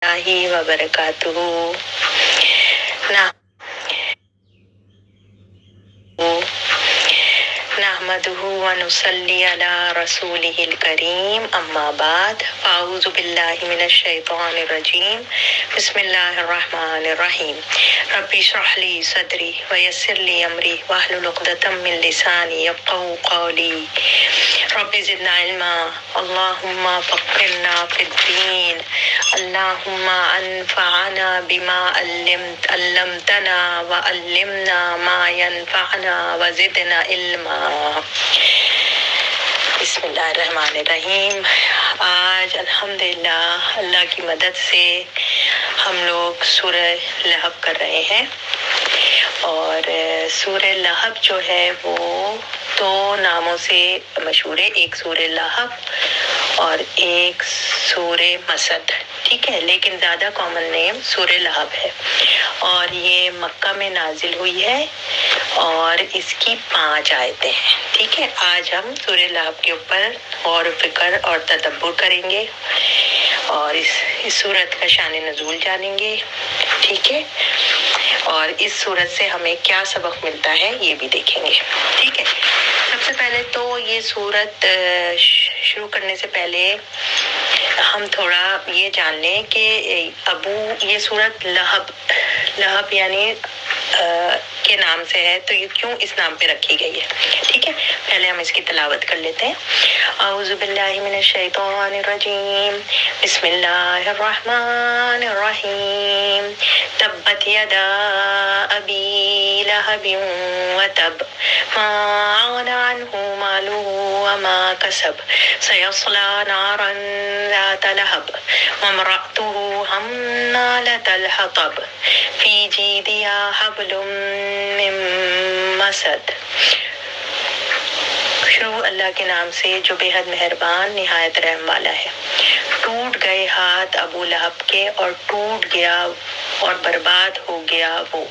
वबरकातुहू ना नहमदुहु व नुसल्ली अला रसूलिहिल करीम अम्मा बाद फाऊज़ु बिल्लाहि मिनश शैतानिर रजीम बिस्मिल्लाहिर रहमानिर रहीम रब्बि इश्रह ली सदरी व यस्सिर ली अमरी वहलुल उक़दतम मिन लिसानी यफ़क़हू क़ौली रब्बि ज़िदना इल्मा अल्लाहुम्मा फ़क़्हिना फ़िद्दीन अल्लाहुम्मा अनफ़अना बिमा अल्लमतना व अल्लिमना मा यनफ़अना व ज़िदना इल्मा। बिस्मिल्लाहिर्रहमानिर्रहीम। आज अल्हम्दुलिल्लाह अल्लाह की मदद से हम लोग सूरह लहब कर रहे हैं और सूरह लहब जो है वो दो नामों से मशहूर है, एक सूरह लहब और एक सूरह मसद, ठीक है, लेकिन ज्यादा कॉमन नेम सूरह लहब है और ये मक्का में नाजिल हुई है और इसकी 5 आयतें हैं, ठीक है। आज हम सूरह लहब के ऊपर गौर फिक्र और तदब्बुर करेंगे और इस सूरत का शान नज़ूल जानेंगे, ठीक है, और इस सूरत से हमें क्या सबक मिलता है ये भी देखेंगे, ठीक है। सबसे पहले तो ये सूरत शुरू करने से पहले हम थोड़ा ये जान लें कि ये सूरत लहब यानी के नाम से है, तो ये क्यों इस नाम पे रखी गई है, ठीक है। पहले हम इसकी तिलावत कर लेते हैं। औज़ु बिल्लाहि मिनश शैतानिर रजीम बिस्मिल्लाहिर रहमानिर रहीम तब्बत यदा अबी लहबिन व तब मा अगना अन्हु मालुहु व मा कसब सयस्ला नारन ज़ात लहब व इम्रअतुहु हम्मालतल हतब फी जीदिहा हब्लुम मिन मसद। शुरू अल्लाह के नाम से जो बेहद मेहरबान निहायत रहम वाला है। टूट गए हाथ अबू लहब के और टूट गया और बर्बाद हो गया वो,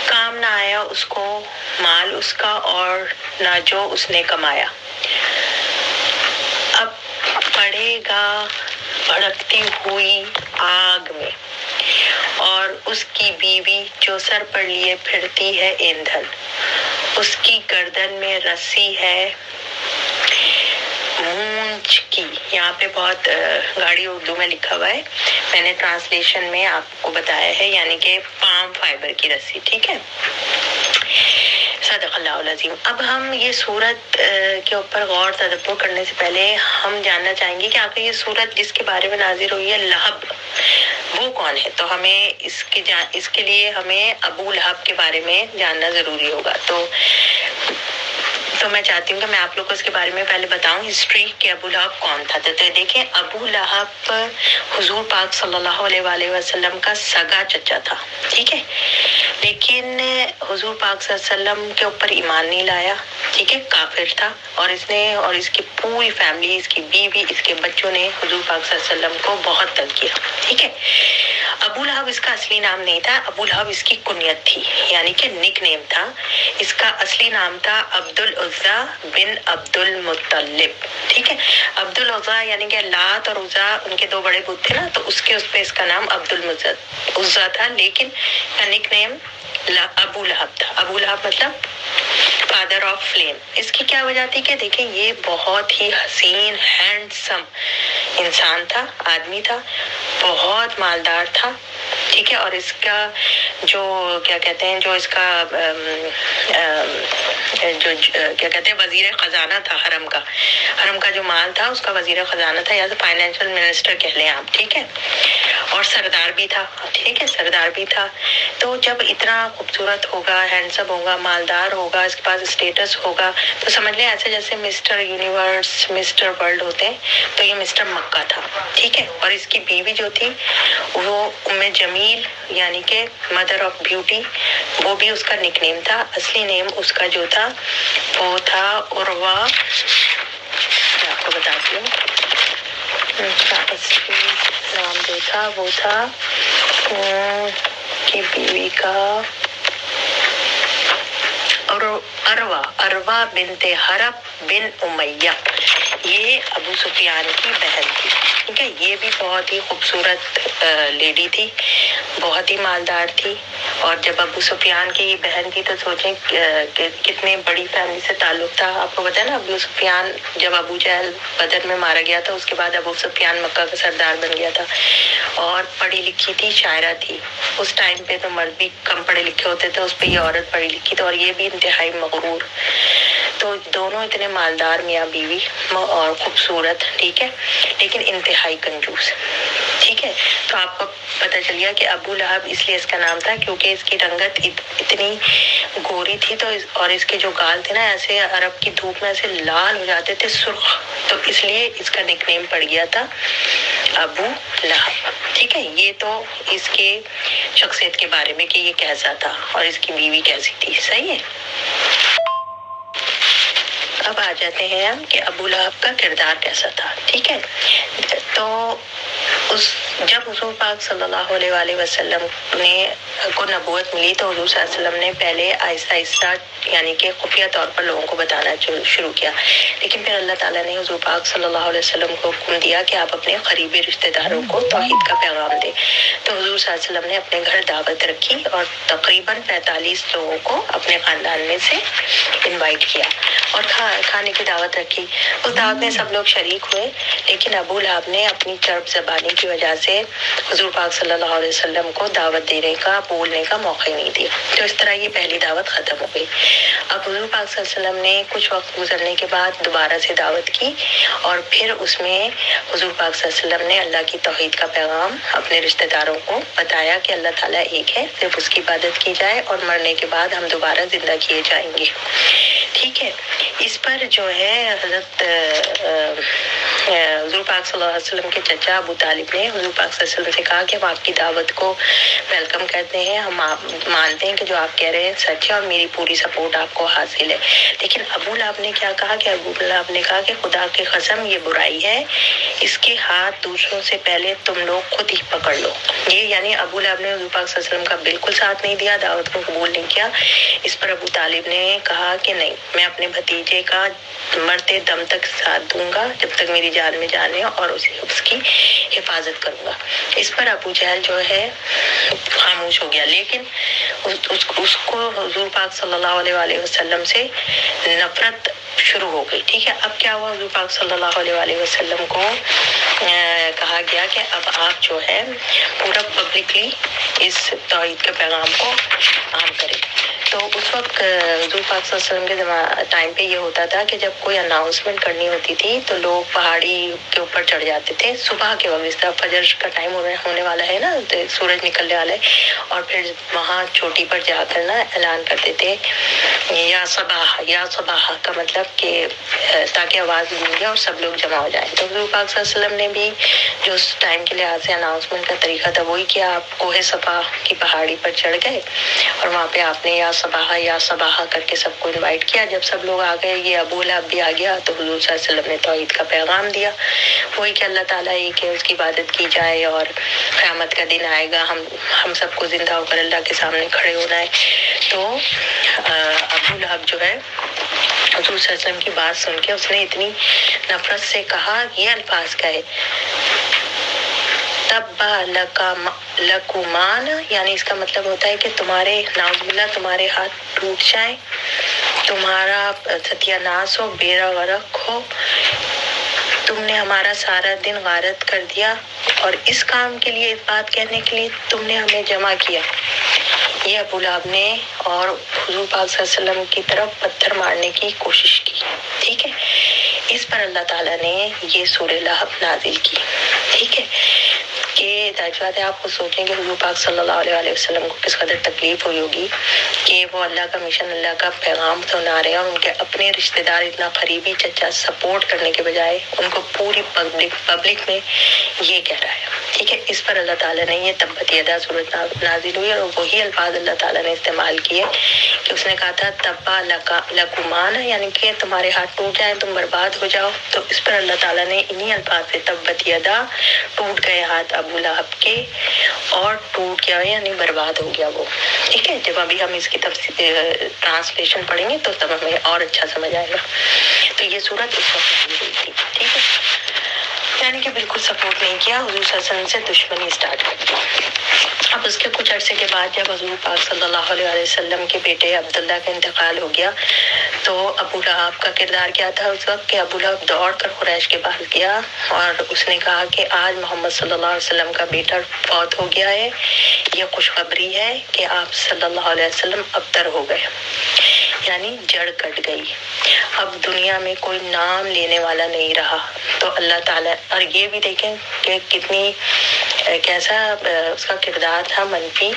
काम ना आया उसको माल उसका और ना जो उसने कमाया। अब पड़ेगा भड़कती हुई आग में और उसकी बीवी जो सर पर लिए फिरती है ईंधन, उसकी गर्दन में रस्सी है मूंछ की। यहाँ पे बहुत गाढ़ी उर्दू में लिखा हुआ है, मैंने ट्रांसलेशन में आपको बताया है, यानी कि पाम फाइबर की रस्सी, ठीक है। सदक़ल्लाहुल अज़ीम। अब हम ये सूरत के ऊपर गौर तदब्बुर करने से पहले हम जानना चाहेंगे कि आखिर ये सूरत जिसके बारे में नाज़िल हुई है लहब, वो कौन है। तो हमें इसके लिए हमें अबू लहब के बारे में जानना जरूरी होगा। तो मैं चाहती हूँ कि मैं आप लोग को इसके बारे में पहले बताऊं हिस्ट्री कि अबू लहब कौन था। तो देखें, अबू लहब हुजूर पाक सल्लल्लाहु अलैहि वसल्लम का सगा चचा था, ठीक है, लेकिन हुजूर पाक सल्लल्लाहु अलैहि वसल्लम के ऊपर ईमान नहीं लाया, ठीक है, काफिर था और इसकी पूरी फैमिली, इसकी बीवी, इसके बच्चों ने हुजूर पाक सल्लल्लाहु अलैहि वसल्लम को बहुत तंग किया, ठीक है। अबू लहब इसका असली नाम नहीं था, अबू लहब इसकी कुनियत थी, यानी कि निक नेम था। इसका असली नाम था अब्दुल उज़्ज़ा बिन अब्दुल मुत्तलिब, ठीक है। अब्दुल उज़्ज़ा यानी कि लात और उज़्ज़ा उनके दो बड़े बुत थे ना, तो उस पे इसका नाम अब्दुल उज़्ज़ा था, लेकिन का निक नेम अबू लहब था। अबू लहब मतलब फादर ऑफ फ्लेम। इसकी क्या वजह थी कि देखें, ये बहुत ही हसीन हैंडसम इंसान था, आदमी था, बहुत मालदार था, ठीक है, और इसका जो क्या कहते हैं, जो इसका क्या कहते हैं वजीर खजाना था, हरम का जो माल था उसका वजीर खजाना था, या तो फाइनेंशियल मिनिस्टर कह लें आप, ठीक है, और सरदार भी था, ठीक है, सरदार भी था। तो जब इतना खूबसूरत होगा, हैंडसम होगा, मालदार होगा, इसके पास स्टेटस होगा, तो समझ लें ऐसे जैसे मिस्टर यूनिवर्स, मिस्टर वर्ल्ड होते हैं, तो ये मिस्टर मक्का था, ठीक है। और इसकी बीवी जो थी वो उम्मे जमील यानी कि मदर ऑफ ब्यूटी, वो भी उसका निकनेम था। असली नेम उसका जो था वो था उर्वा, मैं आपको बताती हूँ, उसका असली नाम जो था वो था कि बीवी का اور عروہ بنت حرب بن امیہ، یہ ابو سفیان کی بہن تھی، ٹھیک ہے۔ یہ بھی بہت ہی خوبصورت لیڈی تھی، بہت ہی مالدار تھی، اور جب ابو سفیان کی یہ بہن تھی تو سوچیں کتنے بڑی فیملی سے تعلق تھا۔ آپ کو پتا ہے نا، ابو سفیان جب ابو جہل بدر میں مارا گیا تھا، اس کے بعد ابو سفیان مکہ کا سردار بن گیا تھا، اور پڑھی لکھی تھی، شاعرہ تھی۔ اس ٹائم پہ تو مرد بھی کم پڑھے لکھے ہوتے تھے، اس پہ یہ عورت پڑھی لکھی تھی، اور یہ بھی انتہائی مغرور۔ تو دونوں اتنے مالدار میاں بیوی اور خوبصورت، ٹھیک ہے، لیکن انتہائی کنجوس، ٹھیک ہے۔ تو آپ کو پتہ چل گیا کہ ابو لہب اس لیے اس کا نام تھا کیونکہ اس کی رنگت اتنی گوری تھی، تو اور اس کے جو گال تھے نا ایسے عرب کی دھوپ میں ایسے لال ہو جاتے تھے، سرخ، تو اس لیے اس کا نک نیم پڑ گیا تھا ابو لہب، ٹھیک ہے۔ یہ تو اس کے شخصیت کے بارے میں کہ یہ کیسا تھا اور اس کی بیوی کیسی تھی، صحیح ہے۔ اب آ جاتے ہیں ہم کہ ابو لہب کا کردار کیسا تھا، ٹھیک ہے۔ تو جب حضور پاک صلی اللہ علیہ وآلہ وسلم کو نبوت ملی تو حضور صلی اللہ علیہ وسلم نے پہلے آہستہ آہستہ یعنی کہ خفیہ طور پر لوگوں کو بتانا شروع کیا، لیکن پھر اللہ تعالیٰ نے حضور پاک صلی اللہ علیہ وسلم کو حکم دیا کہ آپ اپنے قریبی رشتہ داروں کو توحید کا پیغام دیں۔ تو حضور صلی اللہ علیہ وسلم نے اپنے گھر دعوت رکھی اور تقریباً 45 لوگوں کو اپنے خاندان میں سے انوائٹ کیا اور کھانے کی دعوت رکھی۔ اس دعوت میں سب لوگ شریک ہوئے، لیکن ابو لہب نے اپنی چرب زبانی کی وجہ سے حضور پاک صلی اللہ علیہ وسلم کو دعوت دینے کا، بولنے کا موقع نہیں دیا، تو اس طرح یہ پہلی دعوت ختم ہو گئی۔ اب حضور پاک صلی اللہ علیہ وسلم نے کچھ وقت گزرنے کے بعد دوبارہ سے دعوت کی، اور پھر اس میں حضور پاک صلی اللہ علیہ وسلم نے اللہ کی توحید کا پیغام اپنے رشتہ داروں کو بتایا کہ اللہ تعالیٰ ایک ہے، صرف اس کی عبادت کی جائے، اور مرنے کے بعد ہم دوبارہ زندہ کیے جائیں گے، ٹھیک ہے۔ اس پر جو ہے حضرت حضور پاک صلی اللہ علیہ وسلم کے چچا ابو طالب نے حضور پاک صلی اللہ علیہ وسلم سے کہا کہ ہم آپ کی دعوت کو ویلکم کرتے ہیں، ہم مانتے ہیں کہ جو آپ کہہ رہے ہیں سچ ہے، اور میری پوری سپورٹ آپ کو حاصل ہے۔ لیکن ابو لہب نے کیا کہا کہ ابو لہب نے کہا کہ خدا کی قسم یہ برائی ہے، اس کے ہاتھ دوسروں سے پہلے تم لوگ خود ہی پکڑ لو۔ یہ یعنی ابو لہب نے حضور پاک صلی اللہ علیہ وسلم کا بالکل ساتھ نہیں دیا، دعوت کو قبول نہیں کیا۔ اس پر ابو طالب نے کہا کہ نہیں، میں اپنے بھتیجے کا مرتے دم تک ساتھ دوں گا جب تک میری جان میں جان ہے، اور اس کی حفاظت کروں گا۔ اس پر ابو جہل جو ہے خاموش ہو گیا، لیکن اس کو حضور پاک صلی اللہ علیہ وآلہ وسلم سے نفرت شروع ہو گئی، ٹھیک ہے۔ اب کیا ہوا، حضور پاک صلی اللہ علیہ وآلہ وسلم کو کہا گیا کہ اب آپ جو ہے پورا پبلکلی اس توحید کے پیغام کو عام کریں۔ تو اس وقت حضور پاک صلی اللہ علیہ وسلم کے ٹائم پہ یہ ہوتا تھا کہ جب کوئی اناؤنسمنٹ کرنی ہوتی تھی تو لوگ پہاڑی کے اوپر چڑھ جاتے تھے صبح کے وقت، اس طرح فجر کا ٹائم ہونے والا ہے نا، سورج نکلنے والا ہے، اور پھر وہاں چوٹی پر جا کر نا اعلان کرتے تھے یا صباح، یا صباح کا مطلب کہ تاکہ آواز گونجے اور سب لوگ جمع ہو جائیں۔ تو حضور پاک صلی اللہ علیہ وسلم نے بھی جو اس ٹائم کے لحاظ سے اناؤنسمنٹ کا طریقہ تھا وہی کیا، آپ کوہ صفا کی پہاڑی پر چڑھ گئے اور وہاں پہ آپ نے یا صباح کر کے سب کو انوائٹ کیا۔ جب سب لوگ آ گئے، یہ ابو لہب بھی آ گیا، تو حضور صلی اللہ علیہ وسلم نے توحید کا پیغام دیا، وہی کہ اللہ تعالیٰ ایک ہے، اس کی عبادت کی جائے، اور قیامت کا دن آئے گا، ہم سب کو زندہ ہو کر اللہ کے سامنے کھڑے ہونا ہے۔ تو ابو لہب جو ہے حضور صلی اللہ علیہ وسلم کی بات سن کے اس نے اتنی نفرت سے کہا، یہ الفاظ کا ہے، تبا لکمان، یعنی اس کا مطلب ہوتا ہے کہ تمہارے نعوذ باللہ تمہارے ہاتھ ٹوٹ جائیں، تمہارا ستیہ ناس ہو، بیڑا غرق ہو، تم نے ہمارا سارا دن غارت کر دیا، اور اس کام کے لیے، اس بات کہنے کے لیے تم نے ہمیں جمع کیا۔ یہ ابو لہب نے اور حضور پاک صلی اللہ علیہ وسلم کی طرف پتھر مارنے کی کوشش کی، ٹھیک ہے۔ اس پر اللہ تعالیٰ نے یہ سورہ لہب نازل کی، ٹھیک ہے، کہ ظاہر ہے آپ کو سوچیں کہ حضور پاک صلی اللہ علیہ وسلم کو کس قدر تکلیف ہوئی ہوگی کہ وہ اللہ کا مشن، اللہ کا پیغام سنا رہے ہیں، اور ان کے اپنے رشتہ دار اتنا قریبی چچا سپورٹ کرنے کے بجائے ان کو پوری پبلک میں یہ کہہ رہا ہے۔ ٹھیک ہے، اس پر اللہ تعالیٰ نے یہ تبت یدا سورت نازل ہوئی، اور وہی الفاظ اللہ تعالیٰ نے استعمال کیے کہ اس نے کہا تھا تبا لکمان، یعنی کہ تمہارے ہاتھ ٹوٹ جائیں، تم برباد ہو جاؤ. تو اس پر اللہ تعالیٰ نے انہی الفاظ سے تبت یدا، ٹوٹ گئے ہاتھ ابو لہب کے اور ٹوٹ گیا یعنی برباد ہو گیا وہ. ٹھیک ہے، جب ابھی ہم اس کی ٹرانسلیشن پڑھیں گے تو تب ہمیں اور اچھا سمجھ آئے گا. تو یہ صورت اس وقت نازل ہوئی تھی. ٹھیک ہے، یعنی کہ بالکل سپورٹ نہیں کیا، حضور صلی اللہ علیہ وسلم سے دشمنی اسٹارٹ کر دی. اب اس کے کچھ عرصے کے بعد جب حضور پاک صلی اللہ علیہ وسلم کے بیٹے عبداللہ کا انتقال ہو گیا تو ابو لہب کا کردار کیا تھا اس وقت کہ ابو لہب دوڑ کر قریش کے پاس گیا اور اس نے کہا کہ آج محمد صلی اللہ علیہ وسلم کا بیٹا فوت ہو گیا ہے، یہ خوشخبری ہے کہ آپ صلی اللہ علیہ وسلم ابتر ہو گئے، یعنی جڑ کٹ گئی، اب دنیا میں کوئی نام لینے والا نہیں رہا. تو اللہ تعالیٰ، اور یہ بھی دیکھیں کہ کتنی کیسا اس کا کردار تھا منفی،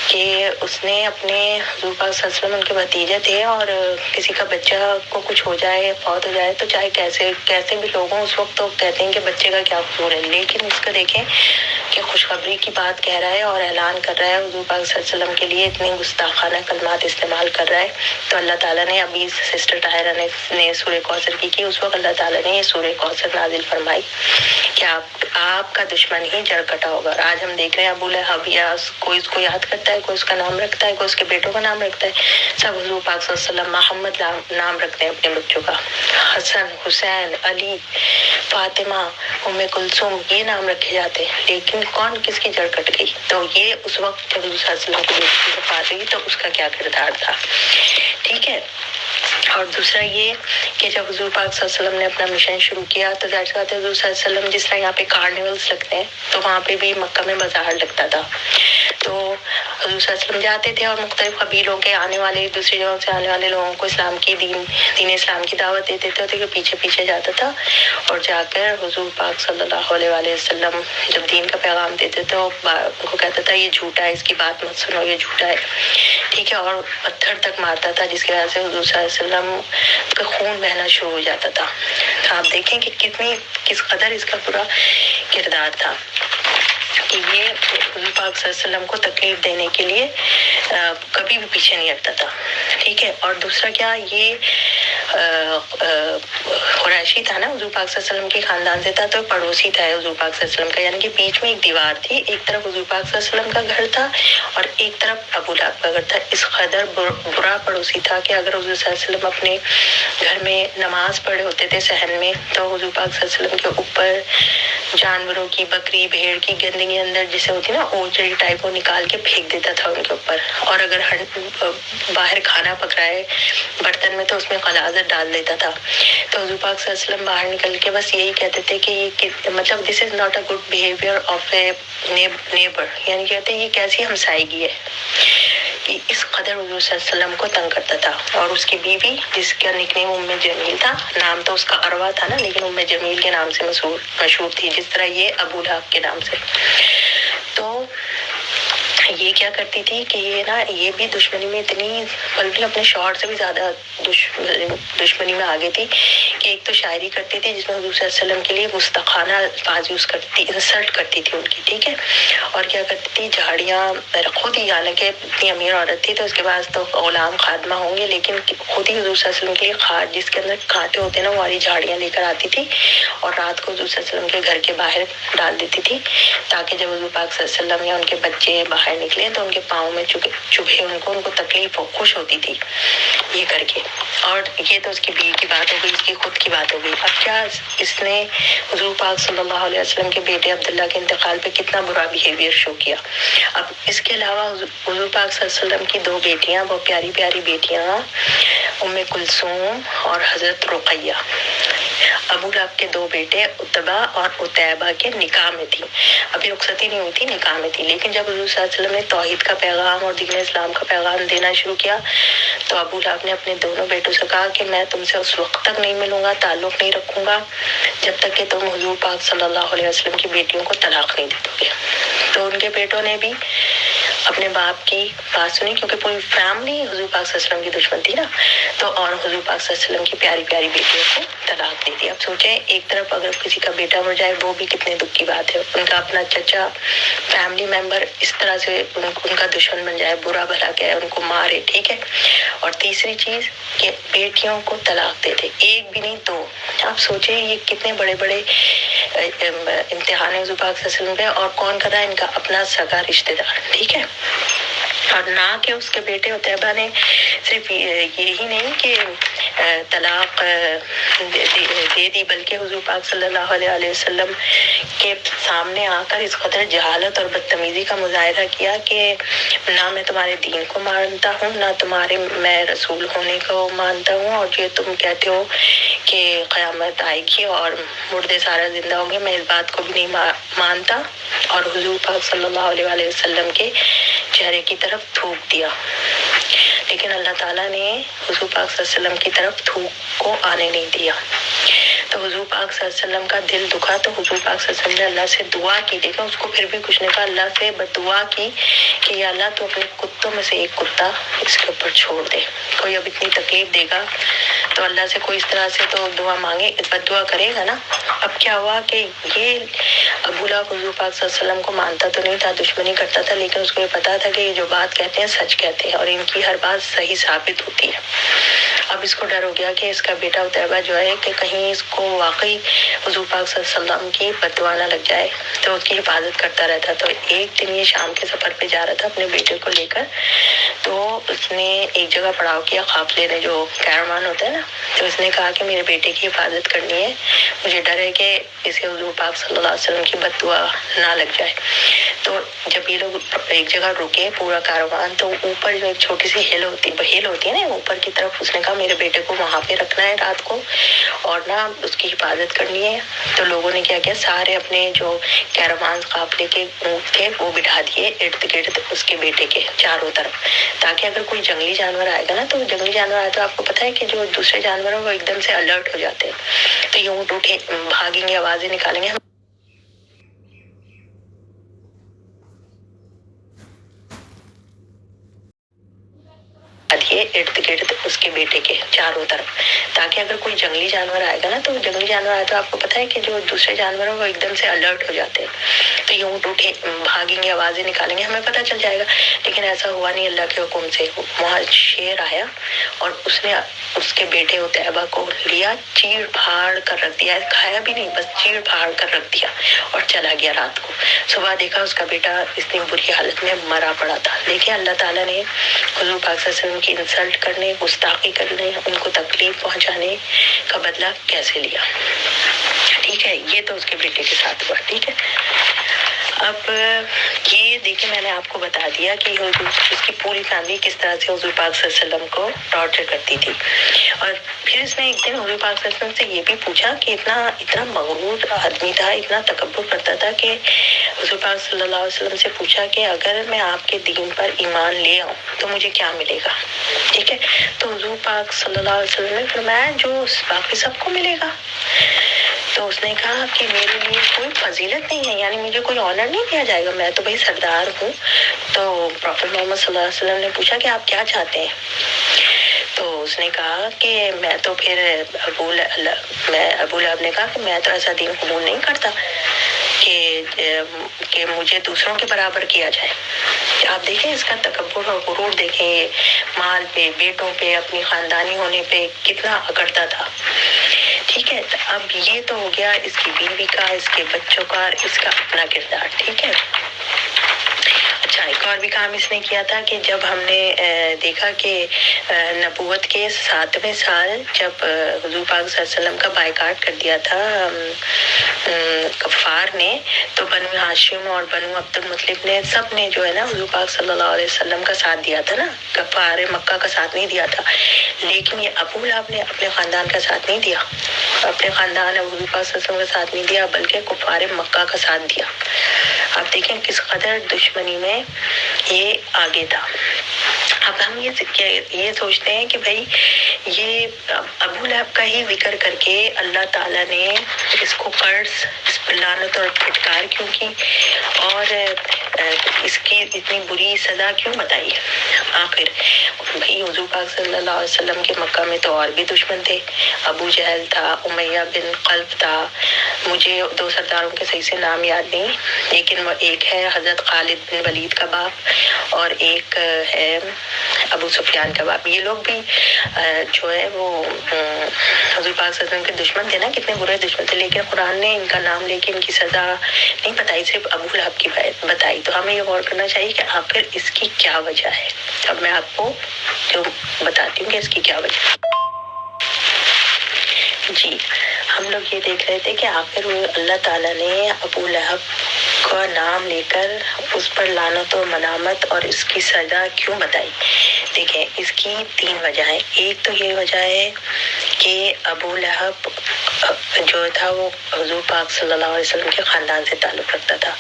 کہ اس نے اپنے حضور پاک صلی اللہ علیہ وسلم ان کے بھتیجے تھے اور کسی کا بچہ کو کچھ ہو جائے، فوت ہو جائے، تو چاہے کیسے بھی لوگ ہوں اس وقت تو کہتے ہیں کہ بچے کا کیا قصور ہے، لیکن اس کا دیکھیں کہ خوشخبری کی بات کہہ رہا ہے اور اعلان کر رہا ہے، حضور پاک صلی اللہ علیہ وسلم کے لیے اتنے گستاخانہ کلمات استعمال کر رہا ہے. تو اللہ تعالیٰ نے ابھی سسٹر طاہرہ نے سورہ کوثر کی اس وقت اللہ تعالیٰ نے یہ سورہ کوثر نازل فرمائی کہ آپ کا دشمن ہی جڑ کٹا ہوگا. اور آج ہم دیکھ رہے ہیں ابو لہب یا کوئی اس کو یاد کرتا ہے، کوئی اس کا نام رکھتا ہے، کوئی اس کے بیٹوں کا نام رکھتا ہے، سب حضور پاک صلی اللہ علیہ وسلم محمد نام رکھتے ہیں اپنے بچوں کا، حسن، حسین، علی، فاطمہ، ام کلثوم، یہ نام رکھے جاتے ہیں، لیکن کون کس کی جڑ کٹ گئی. تو یہ اس وقت جب حضور صلی اللہ علیہ وسلم کی بیٹی کی وفات ہوئی تو اس کا کیا کردار تھا. ٹھیک ہے، اور دوسرا یہ کہ جب حضور پاک صلی اللہ علیہ وسلم نے اپنا مشن شروع کیا تو ظاہر سی بات ہے حضور صلی اللہ علیہ وسلم جس طرح یہاں پہ کارنیولس لگتے ہیں تو وہاں پہ بھی مکہ میں بازار لگتا تھا. تو حضور صلی اللہ علیہ وسلم جاتے تھے اور مختلف قبیلوں کے آنے والے، دوسری جگہوں سے آنے والے لوگوں کو اسلام کی دین اسلام کی دعوت دیتے تھے. تو پیچھے پیچھے جاتا تھا اور جا کر حضور پاک صلی اللہ علیہ وسلم جب دین کا پیغام دیتے تو ان کو کہتا تھا یہ جھوٹا ہے، اس کی بات مت سنو، یہ جھوٹا ہے. ٹھیک ہے، اور پتھر تک مارتا تھا جس کی وجہ سے حضور صلی اللہ علیہ وسلم کا خون بہنا شروع ہو جاتا تھا. آپ دیکھیں کہ کس قدر اس کا پورا کردار تھا کہ یہ حضور پاک صلی اللہ علیہ وسلم کو تکلیف دینے کے لیے کبھی بھی پیچھے نہیں ہٹتا تھا. ٹھیک ہے، اور دوسرا کیا، یہ قریشی تھا نا، حضور پاک صلی اللہ علیہ وسلم کے خاندان سے تھا، تو پڑوسی تھا حضور پاک صلی اللہ علیہ وسلم کا، یعنی کہ بیچ میں ایک دیوار تھی، ایک طرف حضور پاک صلی اللہ علیہ وسلم کا گھر تھا اور ایک طرف ابو لہب کا گھر تھا. اس قدر برا پڑوسی تھا کہ اگر حضور صلی اللہ علیہ وسلم اپنے گھر میں نماز پڑھے ہوتے تھے صحن میں تو حضور پاک صلی اللہ علیہ وسلم کے اوپر جانوروں کی، بکری بھیڑ کی گندگی اندر جسے ہوتی نا اوجڑی ٹائپ، وہ نکال کے پھینک دیتا تھا ان کے اوپر. اور اگر باہر کھانا پک رہا ہے برتن میں تو اس میں غلاظت ڈال دیتا تھا. تو حضور پاک صلی اللہ علیہ وسلم باہر نکل کے بس یہی کہتے تھے کہ یہ مطلب this is not a good behaviour of a neighbour, یعنی کہتے ہیں یہ کیسی ہمسائیگی ہے. اس قدر حضور صلی اللہ علیہ وسلم کو تنگ کرتا تھا. اور اس کی بیوی جس کا نک نیم ام جمیل تھا، نام تو اس کا عروہ تھا نا لیکن ام جمیل کے نام سے مشہور تھی، جس طرح یہ ابو لہب کے نام سے. تو یہ کیا کرتی تھی کہ یہ بھی دشمنی میں اتنی، بلکہ اپنے شوہر سے بھی زیادہ دشمنی میں آگے تھی کہ ایک تو شاعری کرتی تھی جس میں حضور صلی اللہ علیہ وسلم کے لیے مستقانہ الفاظ یوز کرتی، انسلٹ کرتی تھی ان کی. ٹھیک ہے، اور کیا کرتی تھی، جھاڑیاں خود ہی، حالانکہ اتنی امیر عورت تھی تو اس کے پاس تو غلام خادمہ ہوں گے، لیکن خود ہی حضور صلی اللہ علیہ وسلم کے لیے کھاد جس کے اندر کھاتے ہوتے ہیں نا، وہ والی جھاڑیاں لے کر آتی تھی اور رات کو حضور صلی اللہ علیہ وسلم کے گھر کے باہر ڈال دیتی تھی تاکہ جب حضور پاک صلی اللہ علیہ وسلم یا ان کے بچے باہر نکلے تو ان کے پاؤں میں چبھے ان کو تکلیف ہو، خوش ہوتی تھی یہ کر کے. اور یہ تو اس کی بیوی کی بات ہو گئی، اس کی خود کی بات ہو گئی. اب کیا اس نے حضور پاک صلی اللہ علیہ وسلم کے بیٹے عبداللہ کے انتقال پہ کتنا برا بیہیویئر شو کیا. اب اس کے علاوہ حضور پاک صلی اللہ علیہ وسلم کی دو بیٹیاں، بہت پیاری پیاری بیٹیاں، ام کلثوم اور حضرت رقیہ، ابو لہب کے دو بیٹے اتبا اور اتیبہ کے نکاح میں تھی. ابھی رخصتی نہیں ہوئی تھی، نکاح میں تھی. لیکن جب حضور صلی اللہ علیہ وسلم نے توحید کا پیغام اور دین اسلام کا پیغام دینا شروع کیا تو ابو لہب نے اپنے دونوں بیٹوں سے کہا کہ میں تم سے اس وقت تک نہیں ملوں گا، تعلق نہیں رکھوں گا جب تک کہ تم حضور پاک صلی اللہ علیہ وسلم کی بیٹیوں کو طلاق نہیں دے دو گے. تو ان کے بیٹوں نے بھی اپنے باپ کی بات سنی، کیونکہ پوری فیملی حضور پاک صلی اللہ علیہ وسلم کی دشمن تھی نا، تو اور حضور پاک صلی اللہ علیہ وسلم کی پیاری پیاری بیٹیوں کو طلاق دے دی۔ اب سوچیں ایک طرف اگر کسی کا بیٹا مر جائے وہ بھی کتنے دکھ کی بات ہے، ان کا اپنا چچا فیملی ممبر اس طرح سے ان کا دشمن بن جائے، برا بھلا کیا ہے، ان کو مارے، ٹھیک ہے۔ اور تیسری چیز کہ بیٹیوں کو طلاق دے دے، ایک بھی نہیں دو۔ آپ سوچیں یہ کتنے بڑے بڑے امتحان حضور پاک صلی اللہ علیہ وسلم پہ، اور کون کر رہا ہے؟ ان کا اپنا سگا رشتہ دار، ٹھیک ہے۔ اور نہ کہ اس کے بیٹے عتیبہ نے صرف یہی نہیں کہ طلاق دے دی، بلکہ حضور پاک صلی اللہ علیہ وسلم کے سامنے آ کر اس قدر جہالت اور بدتمیزی کا مظاہرہ کیا کہ نہ میں تمہارے دین کو مانتا ہوں، نہ تمہارے میں رسول ہونے کو مانتا ہوں، اور جو تم کہتے ہو کہ قیامت آئے گی اور مردے سارا زندہ ہوں گے، میں اس بات کو بھی نہیں مانتا۔ اور حضور پاک صلی اللہ علیہ وسلم کے چہرے کی طرف تھوک دیا، لیکن اللہ تعالیٰ نے حضور پاک صلی اللہ علیہ وسلم کی طرف تھوک کو آنے نہیں دیا۔ تو حضور پاک صلی اللہ علیہ وسلم کا دل دکھا، تو حضور پاک صلی اللہ علیہ وسلم نے اللہ سے دعا کی، لیکن اس کو پھر بھی کچھ نہیں کہا، اللہ سے بس دعا کی کہ یا اللہ تو اپنے کتوں میں سے ایک کتا اس کے اوپر چھوڑ دے، کوئی اب اتنی تکلیف دے گا تو اللہ سے کوئی اس طرح سے تو دعا مانگے، بد دعا کرے گا نا۔ اب کیا ہوا کہ یہ ابو لہب حضور پاک صلی اللہ علیہ وسلم کو مانتا تو نہیں تھا، دشمنی کرتا تھا، لیکن اس کو یہ پتا تھا کہ یہ جو بات کہتے ہیں سچ کہتے ہیں، اور ان کی ہر بات صحیح ثابت ہوتی ہے۔ اب اس کو ڈر ہو گیا کہ اس کا بیٹا عتیبہ جو ہے کہ کہیں اس کو واقعی حضور پاک صلی اللہ علیہ وسلم کی بد دعا نہ لگ جائے، تو اس کی حفاظت کرتا رہتا۔ تو ایک دن یہ شام کے سفر پہ جا رہا تھا اپنے بیٹے کو لے کر، تو اس نے ایک جگہ پڑاؤ کیا، قافلے نے جو کیرمان ہوتا ہے نا، تو اس نے کہا کہ میرے بیٹے کی حفاظت کرنی ہے، مجھے ڈر ہے کہ اسے حضور پاک صلی اللہ علیہ وسلم کی بد دعا نہ لگ جائے۔ تو جب یہ لوگ ایک جگہ رکے پورا کاروان، تو اوپر جو ایک چھوٹی سی ہل ہوتی ہے نا اوپر کی طرف، اس نے کہا میرے بیٹے کو وہاں پہ رکھنا ہے رات کو، اور نہ اس کی حفاظت کرنی ہے۔ تو لوگوں نے کیا کیا، سارے اپنے جو کیروان قافلے کے اونٹ تھے وہ بٹھا دیے ارد گرد اس کے بیٹے کے چاروں طرف، تاکہ اگر کوئی جنگلی جانور آئے گا نا، تو جنگلی جانور آئے تو آپ کو پتا ہے کہ جو دوسرے جانور ہیں وہ ایک دم سے الرٹ ہو جاتے ہیں، تو یہ اونٹ اٹھے بھاگیں گے، آوازیں نکالیں گے، ارد گرد اس کے بیٹے کے چاروں طرف، تاکہ اگر کوئی جنگلی جانور آئے گا نا، تو جنگلی جانور آئے تو آپ کو پتا ہے کہ جو دوسرے جانور ہیں وہ ایک دم سے الرٹ ہو جاتے ہیں، تو یہ اونٹ اٹھے بھاگیں گے، آوازیں نکالیں گے، ہمیں پتا چل جائے گا۔ لیکن ایسا ہوا نہیں، اللہ کے حکم سے وہاں شیر آیا اور اس نے اس کے بیٹے عتیبہ کو لیا، چیڑ پھاڑ کر رکھ دیا، کھایا بھی نہیں، بس چیڑ پھاڑ کر رکھ دیا اور چلا گیا۔ رات کو صبح دیکھا اس کا بیٹا اتنی بری حالت میں مرا پڑا تھا، لیکن اللہ تعالیٰ نے حضور پاک صلی اللہ علیہ وسلم کی انسلٹ کرنے، گستاخی کرنے، ان کو تکلیف پہنچانے کا بدلہ کیسے لیا، ٹھیک ہے۔ یہ تو اس کے بیٹے کے ساتھ ہوا، ٹھیک ہے۔ اب یہ دیکھیں میں نے آپ کو بتا دیا کہ اس کی پوری فیملی کس طرح سے حضور پاک صلی اللہ علیہ وسلم کو ٹارچر کرتی تھی۔ اور پھر اس نے ایک دن حضور پاک صلی اللہ علیہ وسلم سے یہ بھی پوچھا کہ اتنا مغرور آدمی تھا، اتنا تکبر کرتا تھا کہ حضور پاک صلی اللہ علیہ وسلم سے پوچھا کہ اگر میں آپ کے دین پر ایمان لے آؤں تو مجھے کیا ملے گا، ٹھیک ہے۔ تو حضور پاک صلی اللہ علیہ وسلم نے فرمایا جو باقی سب کو ملے گا۔ تو اس نے کہا کہ میرے لیے کوئی فضیلت نہیں ہے، یعنی مجھے کوئی آنر نہیں دیا جائے گا، میں تو بھائی سردار ہوں۔ تو پروفیٹ محمد صلی اللہ علیہ وسلم نے پوچھا کہ آپ کیا چاہتے ہیں؟ تو اس نے کہا کہ میں تو پھر ابو لہب نے کہا کہ میں تو ایسا دین قبول نہیں کرتا کہ مجھے دوسروں کے برابر کیا جائے۔ آپ دیکھیں اس کا تکبر اور غرور دیکھیں، یہ مال پہ، بیٹوں پہ، اپنی خاندانی ہونے پہ کتنا اکڑتا تھا، ٹھیک ہے۔ اب یہ تو ہو گیا اس کی بیوی کا، اس کے بچوں کا، اس کا اپنا کردار، ٹھیک ہے۔ اچھا ایک اور بھی کام اس نے کیا تھا کہ جب ہم نے دیکھا کہ نبوت کے 7ویں سال جب حضور پاک صلی اللہ علیہ وسلم کا بائیکاٹ کر دیا تھا کفار نے، تو بنو ہاشم اور بنو عبد المطلب نے سب نے جو ہے نا حضور پاک صلی اللہ علیہ وسلم کا ساتھ دیا تھا نا، کفار مکہ کا ساتھ نہیں دیا تھا۔ لیکن یہ ابو لہب نے اپنے خاندان کا ساتھ نہیں دیا، اپنے خاندان حضور پاک صلی اللہ علیہ وسلم کا ساتھ نہیں دیا، بلکہ کفار مکہ کا ساتھ دیا۔ آپ دیکھیں کس قدر دشمنی میں یہ آگے تھا۔ اب ہم یہ سوچتے ہیں کہ بھائی یہ ابو لہب کا ہی ذکر کر کے اللہ تعالیٰ نے اس کو قرض، اس پر لعنت اور پھٹکار کیوں کی، اور اس کی اتنی بری سزا کیوں بتائی؟ آخر بھائی حضور پاک صلی اللہ علیہ وسلم کے مکہ میں تو اور بھی دشمن تھے، ابو جہل تھا، امیہ بن خلف تھا، مجھے 2 سرداروں کے صحیح سے نام یاد نہیں، لیکن وہ ایک ہے حضرت خالد بن ولید کا باپ اور ایک ہے ابو سفیان کا باپ۔ یہ لوگ بھی جو ہے وہ حضور پاک صلی اللہ علیہ وسلم کے دشمن تھے نا، کتنے برے دشمن تھے، لیکن قرآن نے ان کا نام لے کے ان کی سزا نہیں بتائی، صرف ابو لہب کی بتائی۔ تو ہمیں یہ غور کرنا چاہیے کہ آخر اس کی کیا وجہ ہے۔ اب میں آپ کو جو بتاتی ہوں کہ اس کی کیا وجہ ہے۔ جی، ہم لوگ یہ دیکھ رہے تھے کہ آخر اللہ تعالیٰ نے ابو لہب کا نام لے کر اس پر لعنت و ملامت اور اس کی سزا کیوں بتائی۔ دیکھیں، اس کی 3 وجہ ہیں۔ ایک تو یہ وجہ ہے کہ ابو لہب جو تھا وہ حضور پاک صلی اللہ علیہ وسلم کے خاندان سے تعلق رکھتا تھا۔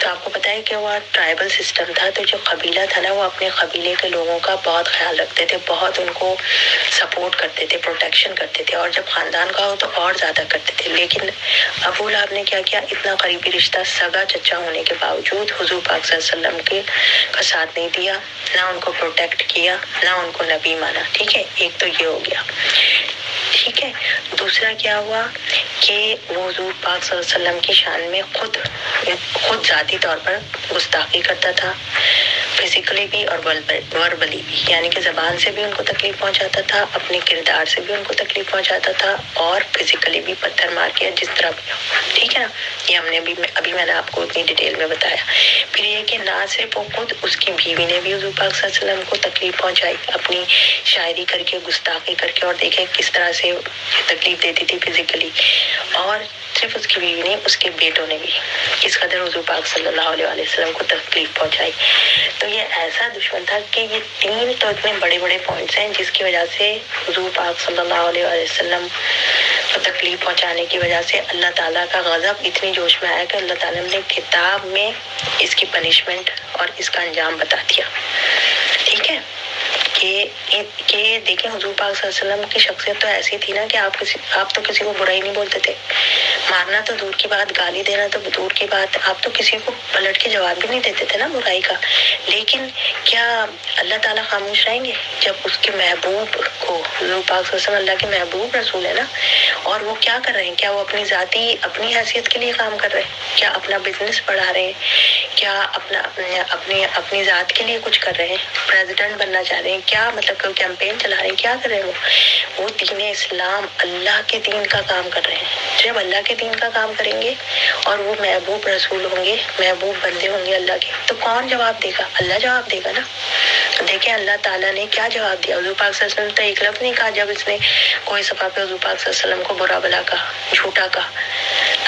تو آپ کو پتہ ہے کہ وہ ٹرائبل سسٹم تھا، تو جو قبیلہ تھا نا، وہ اپنے قبیلے کے لوگوں کا بہت خیال رکھتے تھے، بہت ان کو سپورٹ کرتے تھے، پروٹیکشن کرتے تھے، اور جب خاندان کا ہو تو اور زیادہ کرتے تھے۔ لیکن ابو لہب نے کیا کیا، اتنا قریبی رشتہ سگا چچا ہونے کے باوجود حضور پاک صلی اللہ علیہ وسلم کا ساتھ نہیں دیا، نہ ان کو پروٹیکٹ کیا، نہ ان کو نبی مانا۔ ٹھیک ہے، ایک تو یہ ہو گیا۔ ٹھیک ہے، دوسرا کیا ہوا کہ وہ حضور پاک صلی اللہ علیہ وسلم کی شان میں خود ذاتی طور پر گستاخی کرتا تھا، فزیکلی بھی اور وربلی بھی، یعنی کہ زبان سے بھی ان کو تکلیف پہنچاتا تھا، اپنے کردار سے بھی ان کو تکلیف پہنچاتا تھا، اور فزیکلی بھی پتھر مار کے جس طرح بھی۔ ٹھیک ہے نا، یہ ہم نے بھی ابھی میں نے آپ کو اتنی ڈیٹیل میں بتایا۔ پھر یہ کہ نہ صرف وہ خود، اس کی بیوی نے بھی حضور پاک صلی اللہ علیہ وسلم کو تکلیف پہنچائی، اپنی شاعری کر کے، گستاخی کر کے، اور دیکھیں کس طرح سے تکلیف دیتی تھی فزیکلی۔ اور صرف اس کی بیوی نہیں، اس کے بیٹوں نے بھی کس قدر حضور پاک صلی اللہ علیہ وسلم کو تکلیف پہنچائی۔ تو یہ ایسا دشمن تھا کہ یہ 3 تو اتنے بڑے بڑے پوائنٹس ہیں جس کی وجہ سے حضور پاک صلی اللہ علیہ وسلم کو تکلیف پہنچانے کی وجہ سے اللہ تعالیٰ کا غضب اتنی جوش میں آیا کہ اللہ تعالیٰ نے کتاب میں اس کی پنشمنٹ اور اس کا انجام بتا دیا۔ ٹھیک ہے، کہ دیکھیں حضور پاک صلی اللہ علیہ وسلم کی شخصیت تو ایسی تھی نا کہ آپ تو کسی کو برا ہی نہیں بولتے تھے، مارنا تو دور کی بات، گالی دینا تو دور کی بات، آپ تو کسی کو پلٹ کے جواب بھی نہیں دیتے تھے نا برائی کا۔ لیکن کیا اللہ تعالیٰ خاموش رہیں گے جب اس کے محبوب کو، حضور پاک صلی اللہ علیہ وسلم اللہ کے محبوب رسول ہے نا، اور وہ کیا کر رہے ہیں؟ کیا وہ اپنی حیثیت کے لیے کام کر رہے ہیں؟ کیا اپنا بزنس بڑھا رہے ہیں؟ کیا اپنی ذات کے لیے کچھ کر رہے ہیں؟ پریزیڈنٹ بننا چاہ رہے ہیں؟ کیا مطلب کہ کیمپین چلا رہے ہیں؟ کیا کر رہے ہیں؟ وہ دین اسلام، اللہ کے دین کا کام کر رہے ہیں۔ جب اللہ کے دین کا کام کریں گے اور وہ محبوب رسول ہوں گے، محبوب بندے ہوں گے اللہ کے، تو کون جواب دے گا؟ اللہ جواب دے گا نا۔ دیکھیں اللہ تعالیٰ نے کیا جواب دیا، حضور پاک صلی اللہ علیہ وسلم تو ایک لفظ نہیں کہا جب اس نے کوئی صفحہ پہ حضور پاک صلی اللہ علیہ وسلم کو برا بلا کہا، جھوٹا کہا۔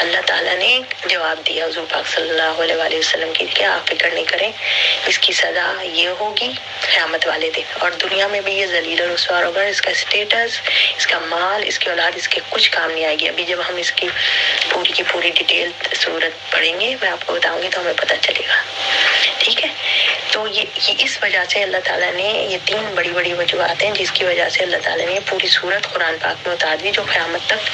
اللہ تعالیٰ نے جواب دیا حضور پاک صلی اللہ علیہ وسلم کی کہ آپ فکر نہیں کریں، اس کی سزا یہ ہوگی قیامت والے دن، اور دنیا میں بھی یہ ذلیل و رسوا ہوگا، اس کا اسٹیٹس، اس کا مال، اس کی اولاد اس کے کچھ کام نہیں آئے گی۔ ابھی جب ہم اس کی پوری ڈیٹیل صورت پڑھیں گے، میں آپ کو بتاؤں گی تو ہمیں پتہ چلے گا۔ ٹھیک ہے، تو یہ اس وجہ سے اللہ تعالیٰ نے یہ 3 بڑی بڑی وجوہات ہیں جس کی وجہ سے اللہ تعالیٰ نے پوری صورت قرآن پاک میں اتار دی، جو قیامت تک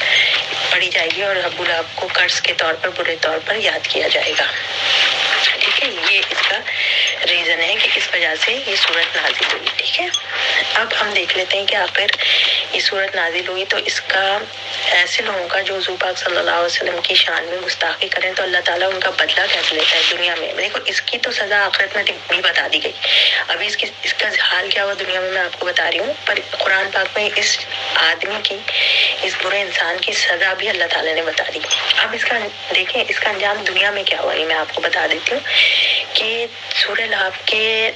پڑھی جائے گی اور ابو لہب کو قرض کے طور پر، برے طور پر یاد کیا جائے گا۔ ٹھیک ہے، یہ اس کا ریزن ہے کہ اس وجہ سے یہ صورت نازل ہوئی۔ ٹھیک ہے، اب ہم دیکھ لیتے ہیں کہ آخر یہ صورت نازل ہوئی تو اس کا ایسے لوگوں کا جو حضور پاک صلی اللہ علیہ وسلم کی شان میں گستاخی کریں تو اللہ تعالیٰ ان کا بدلہ کیسے لیتا ہے دنیا میں۔ دیکھو اس کی تو سزا آخرت میں بھی بتا دی گئی، ابھی اس کا حال کیا ہوا دنیا میں آپ کو بتا رہی ہوں، پر قرآن پاک میں اس آدمی کی، اس برے انسان کی سزا بھی اللہ تعالیٰ نے بتا دی۔ اب اس کا دیکھیں اس کا انجام دنیا میں کیا ہوا، یہ میں آپ کو بتا دیتی ہوں کہ سورہ لہب کے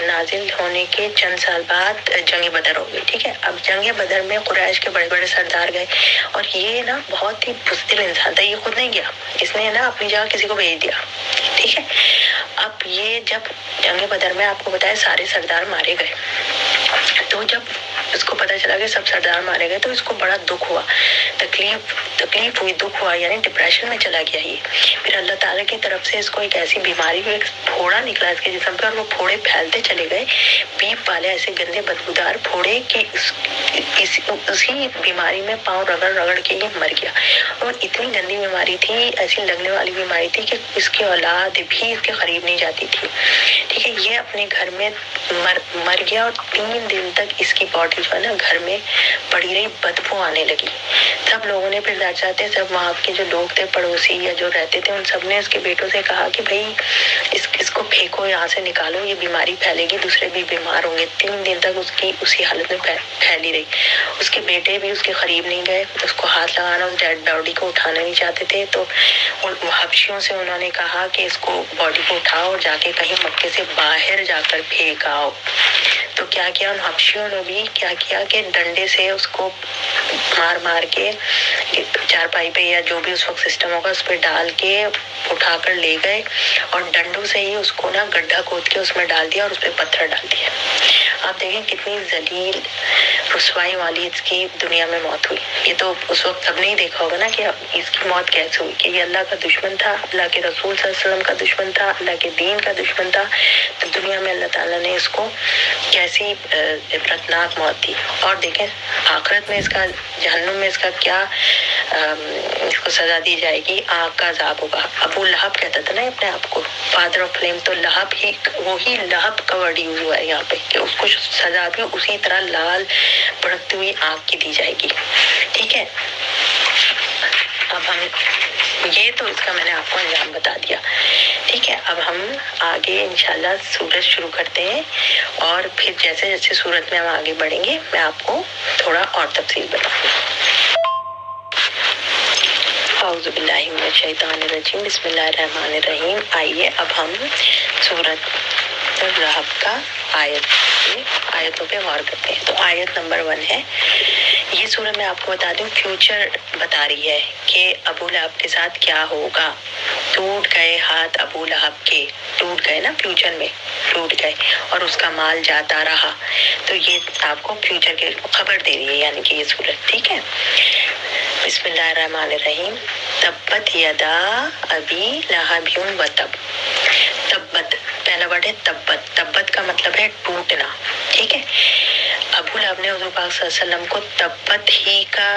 نازل ہونے کے چند سال بعد جنگ بدر ہو گئی۔ ٹھیک ہے، اب جنگ بدر میں قریش کے بڑے بڑے سردار گئے، اور یہ نا بہت ہی بزدل انسان تھا، یہ خود نہیں گیا، اس نے نا اپنی جگہ کسی کو بھیج دیا۔ ٹھیک ہے، اب یہ جب جنگ بدر میں آپ کو بتایا سارے سردار مارے گئے، تو جب اس کو پتہ چلا کہ سب سردار مارے گئے تو اس کو بڑا دکھ ہوا، تکلیف तकलीफ हुई, दुख हुआ, यानी डिप्रेशन में चला गया ये। फिर अल्लाह ताला की तरफ से इसको एक ऐसी बीमारी हुई, एक फोड़ा निकला इसके जिस्म पे, और वो फोड़े फैलते चले गए, पीप वाले ऐसे गंदे बदबूदार फोड़े कि उसी बीमारी में पाँव रगड़ रगड़ के ये मर गया। और इतनी गंदी बीमारी थी, ऐसी लगने वाली बीमारी थी कि इसकी औलाद भी इसके करीब नहीं जाती थी। ठीक है, ये अपने घर में मर गया और 3 दिन तक इसकी बॉडी जो है ना घर में पड़ी रही, बदबू आने लगी। सब लोगों ने फिर जाते, सब वहाँ के जो लोग थे, पड़ोसी या जो रहते थे, उन सब ने इसके बेटों से कहा कि भाई इसको फेंको, यहाँ से निकालो, ये बीमारी फैलेगी, दूसरे भी बीमार होंगे। 3 दिन तक उसकी उसी हालत में फैली रही। उसके बेटे भी उसके करीब नहीं गए, उसको हाथ लगाना, उस डेड बॉडी को उठाना नहीं चाहते थे। तो हबशियों से उन्होंने कहा कि इसको बॉडी को उठाओ और जाके कहीं मक्के से बाहर जाकर फेंक आओ। तो क्या किया उन हबशियों ने भी, क्या किया कि डंडे से उसको मार मार के चारपाई पे या जो भी उस वक्त सिस्टम होगा उस पर डाल के उठाकर ले गए, और डंडों से ही उसको ना गड्ढा खोद के उसमें डाल दिया और उस पर पत्थर डाल दिया। आप देखें कितनी जलील रुसवाई वाली इसकी दुनिया में मौत हुई। ये तो उस वक्त सबने ही देखा होगा ना कि इसकी मौत कैसे हुई, कि ये अल्लाह का दुश्मन था, अल्लाह के रसूल सल्लल्लाहु अलैहि वसल्लम का दुश्मन था, अल्लाह के दीन का दुश्मन था। तो दुनिया में अल्लाह ताला ने इसको कैसी इबरतनाक मौत दी। और देखें आखिरत में इसका, जहन्नुम में इसका क्या इसको सजा दी जाएगी, आग का अजाब होगा। अबू लहब कहता था ना अपने आप को फादर ऑफ फ्लेम, तो लहब ही, वही लहब का वर्ड यूज हुआ है यहाँ पे कि उसको सजा भी उसी तरह लाल भड़कती हुई आग की दी जाएगी। ठीक है, अब हम ये तो इसका मैंने आपको अंजाम बता दिया। ठीक है, अब हम आगे इंशाल्लाह सूरत शुरू करते हैं, और फिर जैसे जैसे सूरत में हम आगे बढ़ेंगे मैं आपको थोड़ा और तफसील बताऊंगी। औज़ुबिल्लाहिमिनश्शैतानिर्रजीम, बिस्मिल्लाहिर्रहमानिर्रहीम। आइए अब हम सूरत रहब का आयतों पे गौर करते हैं। तो आयत नंबर 1 है ये सूरत, मैं आपको बता दूं फ्यूचर बता रही है कि अबू लहब के साथ क्या होगा। टूट गए हाथ अबू लहब के, टूट गए ना, फ्यूचर में टूट गए, और उसका माल जाता रहा। तो ये आपको फ्यूचर के खबर दे रही है यानी कि ये सूरत। ठीक है, बिस्मिल्लाहिर्रहमानिर्रहीम। तब्बत यदा अबी लहबिन व तब। तब्बत पहला वर्ड है तब्बत। तब्बत का मतलब है टूटना। ठीक है, अबू लहब ने हुज़ूर पाक सल्लल्लाहु अलैहि वसल्लम को तब्बत ही का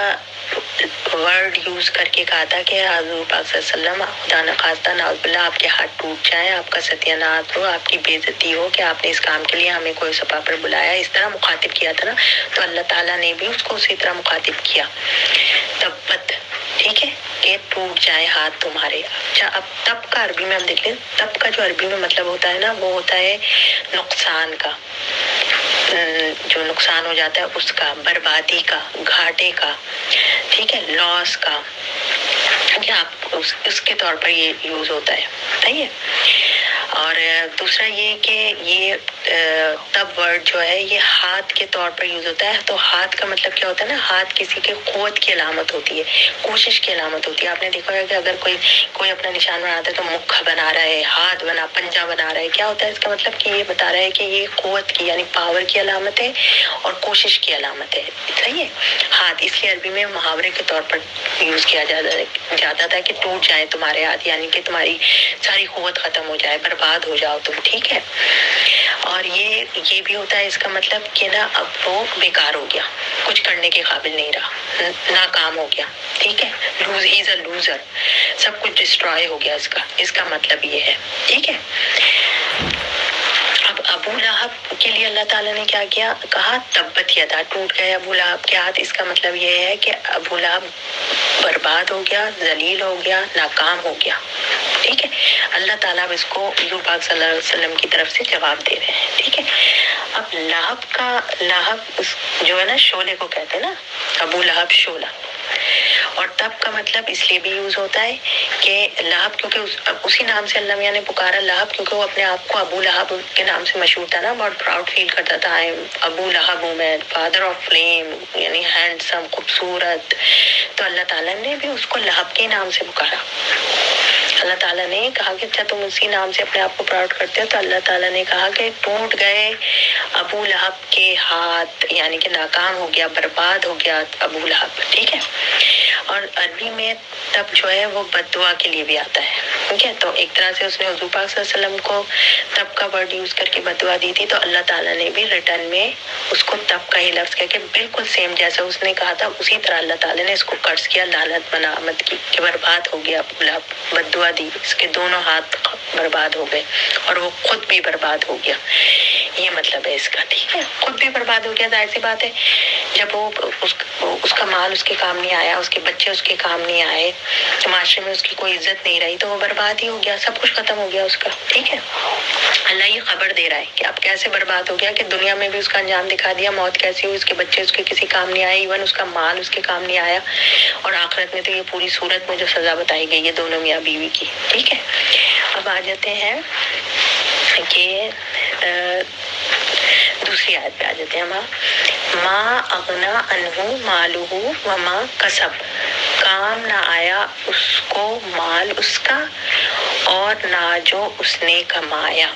वर्ड यूज करके कहा था कि हुज़ूर पाक सल्लल्लाहु अलैहि वसल्लम, खुदा न खास्ता नाउज़ुबिल्लाह आपके हाथ टूट जाए, आपका सत्यानाश हो, आपकी बेइज्जती हो कि आपने इस काम के लिए हमें कोई सपा पर बुलाया। इस तरह मुखातिब किया था ना, तो अल्लाह ताला ने भी उसको उसी तरह मुखातिब किया, तब्बत। ठीक है, कि टूट जाए हाथ तुम्हारे। अच्छा, अब तब का अरबी में हम देख लें। तब का जो अरबी में मतलब होता है ना, वो होता है नुकसान का, जो नुकसान हो जाता है उसका, बर्बादी का, घाटे का, ठीक है, लॉस का, आप उसके तौर पर ये यूज होता है। सही है। और दूसरा ये कि ये तब वर्ड जो है ये हाथ के तौर पर यूज होता है। तो हाथ का मतलब क्या होता है ना, हाथ किसी के कुव्वत की अलामत होती है, कोशिश की अलामत होती है। आपने देखा है कि अगर कोई अपना निशान बनाता है तो मुख बना रहा है, हाथ बना, पंजा बना रहा है, क्या होता है इसका मतलब कि ये बता रहा है कि ये कुव्वत की यानी पावर की अलामत है और कोशिश की अलामत है। सही है, हाथ इसलिए अरबी में मुहावरे के तौर पर यूज किया जाता था कि टूट जाए तुम्हारे हाथ, यानी कि तुम्हारी सारी कुव्वत खत्म हो जाए, बर्बाद हो जाओ तुम। ठीक है, और ये भी होता है इसका मतलब कि ना अब वो बेकार हो गया, कुछ करने के काबिल नहीं रहा, नाकाम हो गया। ठीक है, ही इज अ लूजर, सब कुछ डिस्ट्रॉय हो गया, इसका मतलब ये है। ठीक है, अब अबू लहब के लिए अल्लाह ताला ने क्या किया, कहा तब्बत यदा, टूट गए अबू लहब के हाथ। इसका मतलब ये है कि अबू लहब बर्बाद हो गया, जलील हो गया, नाकाम हो गया। ठीक है, अल्लाह ताला इसको हुज़ूर पाक सल्लल्लाहु अलैहि वसल्लम की तरफ से जवाब दे रहे हैं। ठीक है, अब लहब जो है ना, शोले को कहते हैं ना, अबू लहब शोला। और तब का मतलब इसलिए भी यूज होता है कि लहब, क्योंकि उसी नाम से अल्लाह मियां ने पुकारा लहब, क्योंकि वो अपने आप को अबू लहब के नाम से मशहूर था ना, बहुत प्राउड फील करता था, आई एम अबू लहब हूँ मैं, फादर ऑफ फ्लेम, यानी हैंडसम, खूबसूरत। तो अल्लाह ताला ने भी उसको लहब के नाम से पुकारा। अल्लाह ताला ने कहा कि अच्छा तुम उसी नाम से अपने आप को प्राउड करते हो, तो अल्लाह ताला ने कहा कि टूट गए अबू लहब के हाथ, यानी कि नाकाम हो गया, बर्बाद हो गया अबू लहब, ठीक है। और अरबी में तब जो है वो बद्दुआ के लिए भी आता है, ठीक है। तो एक तरह से उसने हुजूर पाक सल्लल्लाहु अलैहि वसल्लम को तब का वर्ड यूज करके बद्दुआ दी थी, तो अल्लाह ताला ने भी रिटर्न में उसको तब का ही लफ्ज करके बिल्कुल सेम जैसा उसने कहा था उसी तरह अल्लाह ताला ने इसको कर्ज किया, लानत बनामत की कि बर्बाद हो गया अबू लहब, बद्दुआ दी, इसके दोनों हाथ बर्बाद हो गए और वो खुद भी बर्बाद हो गया। ये मतलब है इसका, ठीक है। खुद भी बर्बाद हो गया, जाहिर सी बात है, जब वो उसका माल उसके काम नहीं आया, उसके बच्चे उसके काम नहीं आए, माशरे में उसकी कोई इज्जत नहीं रही, तो वो बर्बाद ही हो गया, सब कुछ खत्म हो गया उसका, ठीक है। अल्लाह ये खबर दे रहा है कि अब कैसे बर्बाद हो गया, कि दुनिया में भी उसका अंजाम दिखा दिया, मौत कैसी हुई, उसके बच्चे उसके किसी काम नहीं आए, इवन उसका माल उसके काम नहीं आया, और आखिरत में तो ये पूरी सूरत में जो सजा बताई गई है दोनों मियाँ बीवी की, ठीक है। अब आ जाते हैं कि दूसरी आयत पे आ जाते हैं हम। माँ अगना अनहु मालूहु व माँ कसब, काम ना आया उसको माल उसका और ना जो उसने कमाया।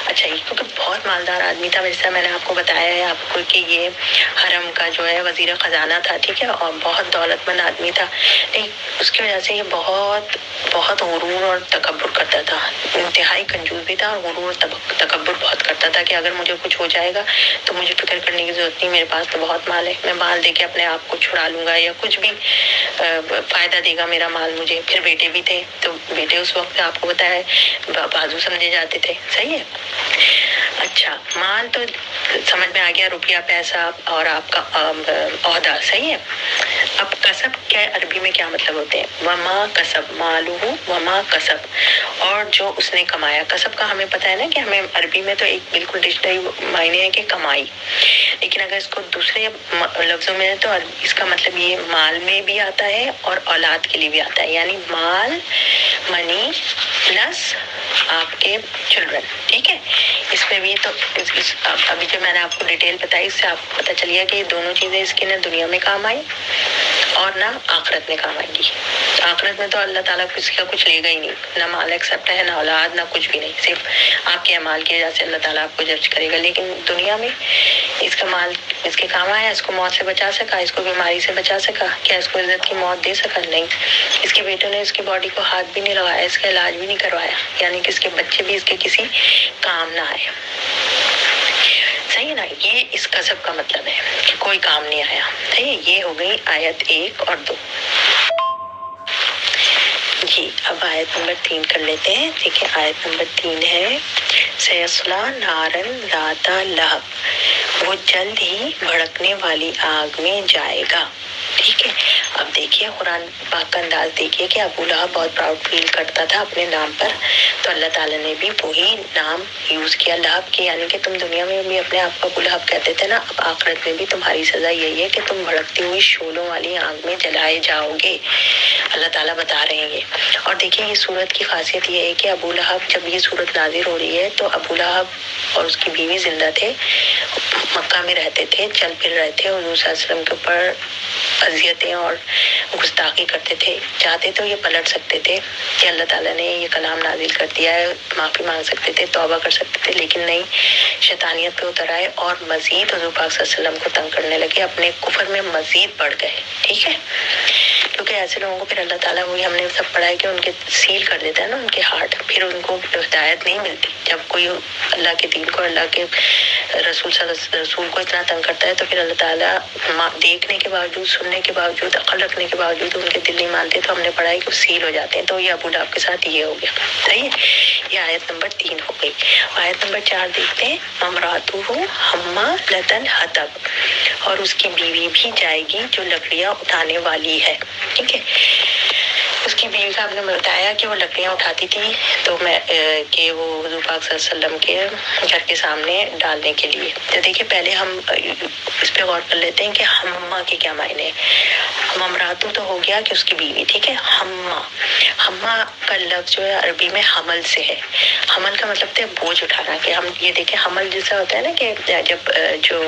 अच्छा, ये क्योंकि बहुत मालदार आदमी था, जैसा मैंने आपको बताया है आपको कि ये हरम का जो है वजीर खजाना था, ठीक है, और बहुत दौलतमंद आदमी था, लेकिन उसकी वजह से ये बहुत बहुत गुरूर और तकब्बुर करता था, इंतहाई कंजूस भी था और गुरूर और तकब्बुर बहुत करता था कि अगर मुझे कुछ हो जाएगा तो मुझे फिक्र करने की जरूरत नहीं, मेरे पास तो बहुत माल है, मैं माल देके अपने आप को छुड़ा लूंगा या कुछ भी फायदा देगा मेरा माल मुझे। फिर बेटे भी थे, तो बेटे उस वक्त आपको बताया बाजू समझे जाते थे, सही है। अच्छा, माल तो समझ में आ गया, रुपया पैसा और आपका ओहदा, सही है। अब कसब क्या अरबी में क्या मतलब होते हैं? वमा कसब मालूहु वमा कसब, और जो उसने कमाया। कसब का हमें पता है ना कि हमें अरबी में तो एक बिल्कुल डिक्शनरी मायने है कि कमाई, लेकिन अगर इसको दूसरे लफ्जों में तो इसका मतलब ये माल में भी आता है और औलाद के लिए भी आता है, यानी माल मनी प्लस आपके चिल्ड्रन, ठीक है। इसमें भी तो अभी जो मैंने आपको डिटेल बताई इससे आपको पता चल गया कि ये दोनों चीजें इसकी ना दुनिया में काम आई और ना आखिरत में काम आएगी। आखिरत में तो अल्लाह ताला किसी कुछ लेगा ही नहीं, ना माल एक्सेप्ट है, ना औलाद, ना कुछ भी नहीं, सिर्फ आपके अमाल की वजह से अल्लाह ताला आपको जज करेगा। लेकिन दुनिया में इसका माल इसके काम आया, इसको मौत से बचा सका, इसको बीमारी से बचा सका, क्या इसको इज्जत की मौत दे सका? नहीं। इसके बेटों ने इसकी बॉडी को हाथ भी नहीं लगाया, इसका इलाज भी नहीं करवाया, यानी कि इसके बच्चे भी इसके किसी काम ना आए, सही है ना। ये इस कसब का मतलब है कि कोई काम नहीं आया, सही है। ये हो गई आयत 1 और 2 जी। अब आयत नंबर 3 कर लेते हैं, ठीक है। आयत नंबर 3 है सयस्ला नारन ज़ाता लहब, वो जल्द ही भड़कने वाली आग में जाएगा, ठीक है। अब देखिए कुरान पाक का अंदाज देखिए कि अबू लहब बहुत प्राउड फील करता था अपने नाम पर, तो अल्लाह ताला ने भी वही नाम यूज किया लहब के, यानी कि तुम दुनिया में भी अपने आप को अबू लहब कहते थे ना, अब आखिरत में भी तुम्हारी सजा यही है कि तुम भड़कती हुई शोलों वाली आग में जलाए जाओगे, अल्लाह ताला बता रहे हैं ये। और देखिए ये सूरत की खासियत ये है कि अबू लहब, जब ये सूरत नाजिल हो रही है तो अबू लहब और उसकी बीवी जिंदा थे, मक्का में रहते थे, चल फिर रहे थे, हुजूर सल्लल्लाहु अलैहि वसल्लम के ऊपर अजियतें और गुस्ताखी करते थे, चाहते तो ये पलट सकते थे कि अल्लाह ताला ने ये कलाम नाजिल कर दिया है, माफी मांग सकते थे, तौबा कर सकते थे, लेकिन नहीं, शैतानियत पे उतर आए और मजीद हुजूर पाक सल्लल्लाहु अलैहि वसल्लम को तंग करने लगे, अपने कुफर में मजीद बढ़ गए, ठीक है। क्योंकि ऐसे लोगों को फिर अल्लाह ताला, वही हमने सब पढ़ा है कि उनके सील कर देता है ना उनके हार्ट, फिर उनको हिदायत नहीं मिलती। जब कोई अल्लाह के दीन को, अल्लाह के रसूल को इतना तंग करता है तो फिर अल्लाह ताला देखने के बावजूद, सुनने के बावजूद, अकल रखने के बावजूद उनके दिल नहीं मानते, तो हमने पढ़ा है कि वो सील हो जाते हैं। तो ये अबू लहब के साथ ये हो गया, सही है। ये आयत नंबर 3 हो गई। आयत नंबर 4 देखते हैं, अमरातुहु हम्मा लतन हतब, और उसकी बीवी भी जाएगी जो लकड़ियां उठाने वाली है, ठीक है। उसकी बीवी का आपने बताया कि वो लकड़ियां उठाती थी, तो मैं कि वो हुजूर पाक सल्लल्लाहु अलैहि वसल्लम के घर के सामने डालने के लिए। तो देखिए पहले हम इस पे गौर कर लेते हैं कि हम्मा के क्या मायने हैं। ममरातु तो हो गया कि उसकी बीवी, ठीक है। हम्मा, हम्मा का लफ्ज जो है अरबी में हमल से है। हमल का मतलब है बोझ उठाना, कि हम ये देखें हमल जैसा होता है ना कि जब जो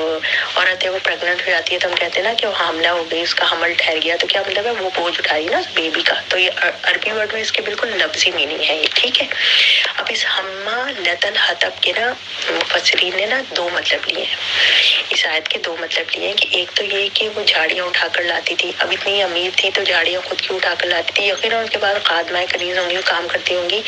औरत है वो प्रेग्नेंट हो जाती है तो हम कहते हैं ना कि वो हामला हो गई, उसका हमल ठहर गया, तो क्या मतलब है वो बोझ उठा रही ना बेबी का, तो ये अरबी वर्ड में इसके बिल्कुल लफ्जी मीनिंग है ये, ठीक है। अब इस हम्मा लतल हतब के ना मुफस्सिरीन ने ना दो मतलब लिए हैं, इस आयत के दो मतलब लिए हैं कि एक तो ये कि वो झाड़ियाँ उठाकर लाती थी, अब इतनी अमीर थी तो झाड़ियाँ खुद की उठाकर लाती थी, यकीनन उनके बाद खादमाएं कनीज होंगी, काम करती होंगी,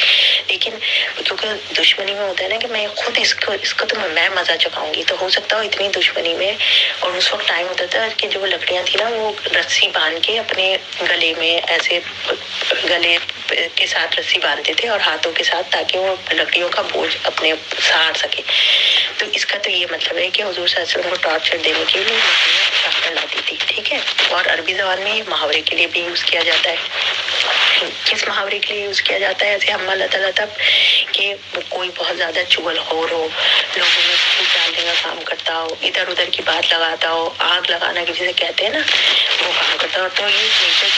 लेकिन क्योंकि दुश्मनी में होता है ना कि मैं खुद इसको तो मैं मजा चुकाऊंगी, तो हो सकता हो इतनी दुश्मनी में, और उस वक्त टाइम होता था कि जो लकड़ियाँ थी ना वो रस्सी बांध के अपने गले में ऐसे गले के साथ रस्सी बांधते थे और हाथों के साथ, ताकि वो लकड़ियों का बोझ अपने सहार सके। तो इसका तो ये मतलब है कि हुजूर सल्लल्लाहु अलैहि वसल्लम को टॉर्चर देने के लिए उठाकर लाती थी, ठीक है। और अरबी ज़बान में ये मुहावरे के लिए भी यूज किया जाता है। किस मुहावरे के लिए यूज किया जाता है? ऐसे हम्मा लतल हतब कि कोई बहुत ज्यादा चुगलखोर हो, लोगों में फूट डालने का काम करता हो, इधर उधर की बात लगाता हो, आग लगाना किसी से कहते हैं ना, वो काम करता हो। तो ये नेचर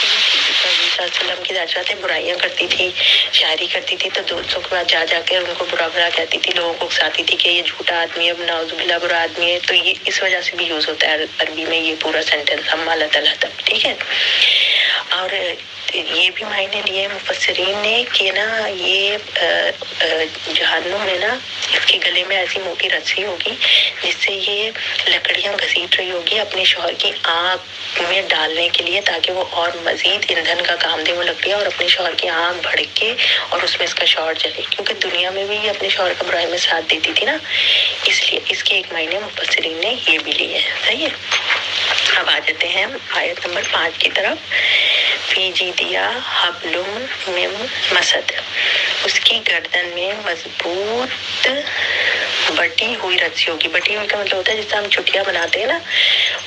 की जाते बुराइयां करती थी, शायरी करती थी, तो दोस्तों के पास जा जाके उनको बुरा बुरा कहती थी, लोगों को उकसाती थी कि ये झूठा आदमी है, नाउजुबिल्लाह बुरा आदमी है। तो ये इस वजह से भी यूज होता है अरबी में ये पूरा सेंटेंस हम्मा लतल हतब, ठीक है। और ये भी मायने लिए मुफस्सिरीन ने कि ना ये जहन्नुम में ना इसके गले में ऐसी मोटी रस्सी होगी जिससे ये लकड़ियां घसीट रही होगी अपने शौहर की आग में डालने के लिए, ताकि वो और मजीद ईंधन का काम दे वो लकड़ियां, और अपने शौहर की आग भड़के और उसमें इसका शौहर जले, क्योंकि दुनिया में भी ये अपने शौहर का बुराई में साथ देती थी ना, इसलिए इसके एक मायने मुफस्सिरीन ने ये भी लिए है, सही है। अब आ जाते हैं आयत नंबर 5 की तरफ। फी जीदिया हब्लुम मिन मसद, उसकी गर्दन में मजबूत बटी हुई रस्सी होगी। बटी हुई का मतलब होता है जिस तरह हम चुटिया बनाते हैं ना,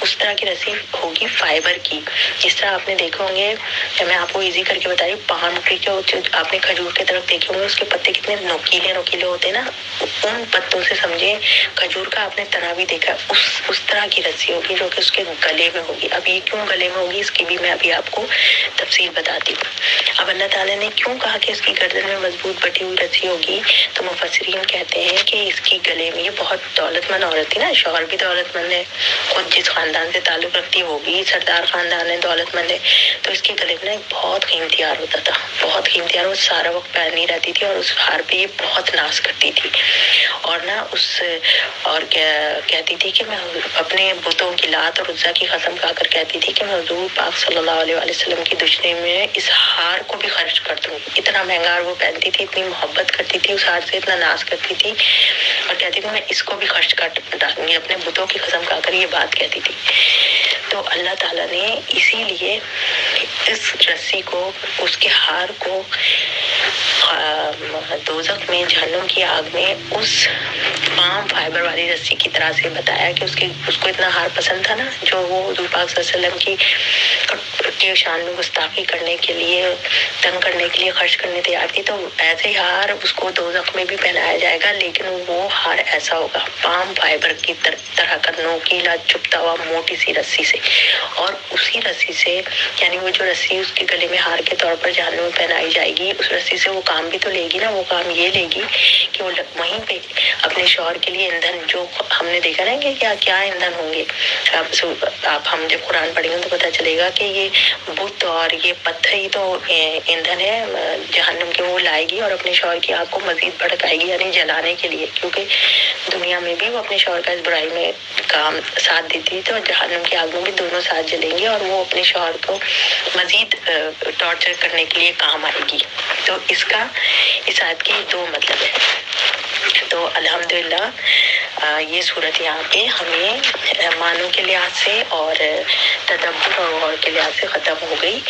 उस तरह की रस्सी होगी फाइबर की। जिस तरह आपने देखे होंगे, मैं आपको इजी करके बता रही हूँ, पाम ट्री के आपने खजूर के तरफ देखे होंगे, उसके पत्ते कितने नोकीले नोकीले होते हैं ना, उन पत्तों से समझे खजूर का आपने तना भी देखा, उस तरह की रस्सी होगी जो कि उसके गले में होगी। अब ये क्यों गले में होगी इसकी भी मैं अभी आपको तफसील बताती हूँ। अब अल्लाह ताला ने क्यों कहा कि इसकी गर्दन में मजबूत बटी हुई रस्सी होगी, तो मुफस्सिरीन कहते हैं कि इसकी गले में, ये बहुत दौलतमंद औरत थी ना, शौहर भी दौलतमंद है, खुद जिस खानदान से ताल्लुक रखती है वो भी सरदार खानदान है, दौलतमंद है, तो इसके गले में ना एक बहुत कीमती हार होता था, बहुत कीमती हार, वो सारा वक्त पहनी रहती थी और उस हार पे ये बहुत नाज करती थी। और ना और कहती थी कि मैं अपने बुतों की लात और उज्जा की कसम खाकर कहती थी कि मैं हुजूर पाक सल्लल्लाहु अलैहि वसल्लम की दुश्मनी में इस हार को भी खर्च कर दूंगी। इतना महंगा हार वो पहनती थी, इतनी मोहब्बत करती थी उस हार से, इतना नाज करती थी, और कहती थी मैं इसको भी खर्च कर डालूंगी, अपने बुतों की कसम खाकर ये बात कहती थी। तो अल्लाह ताला ने इसीलिए इस रस्सी को, उसके हार को दोजख में, जहन्नुम की आग में उस पाम फाइबर वाली रस्सी की तरह से बताया कि उसको इतना हार पसंद था ना, जो वो हुजूर पाक सल्लल्लाहु अलैहि वसल्लम की शान में गुस्ताखी करने के लिए, तंग करने के लिए खर्च करने तैयार थी। तो ऐसे ही हार उसको दोजख में भी पहनाया जाएगा, लेकिन वो हार ऐसा होगा पाम फाइबर की तरह का, नोकीला चुभता हुआ मोटी सी रस्सी से, और उसी रस्सी से, यानी वो जो रस्सी उसके गले में हार के तौर पर जहन्नुम में पहनाई जाएगी, उस रस्सी से वो काम भी तो लेगी ना, वो काम ये लेगी कि वो वहीं पे अपने शौहर के लिए ईंधन, जो हमने देखा ना कि क्या क्या ईंधन होंगे, आप हम जब कुरान पढ़ेंगे तो पता चलेगा कि ये बुत और ये पत्थर ही तो ईंधन है जहन्नुम के, वो लाएगी और अपने शौहर की आग को मजीद भड़काएगी, यानी जलाने के लिए, क्योंकि दुनिया में भी वो अपने शौहर का इस बुराई में काम साथ देती है, तो जहन्नुम की आग में भी दोनों साथ जलेंगे और वो अपने शौहर को मजीद टॉर्चर करने के लिए काम आएगी। तो इसका इस आयत के दो मतलब है। तो अल्हम्दुलिल्लाह ये सूरत यहाँ पे हमें मानों के लिहाज से और तदब्बर और गौर के लिहाज से ख़त्म हो गई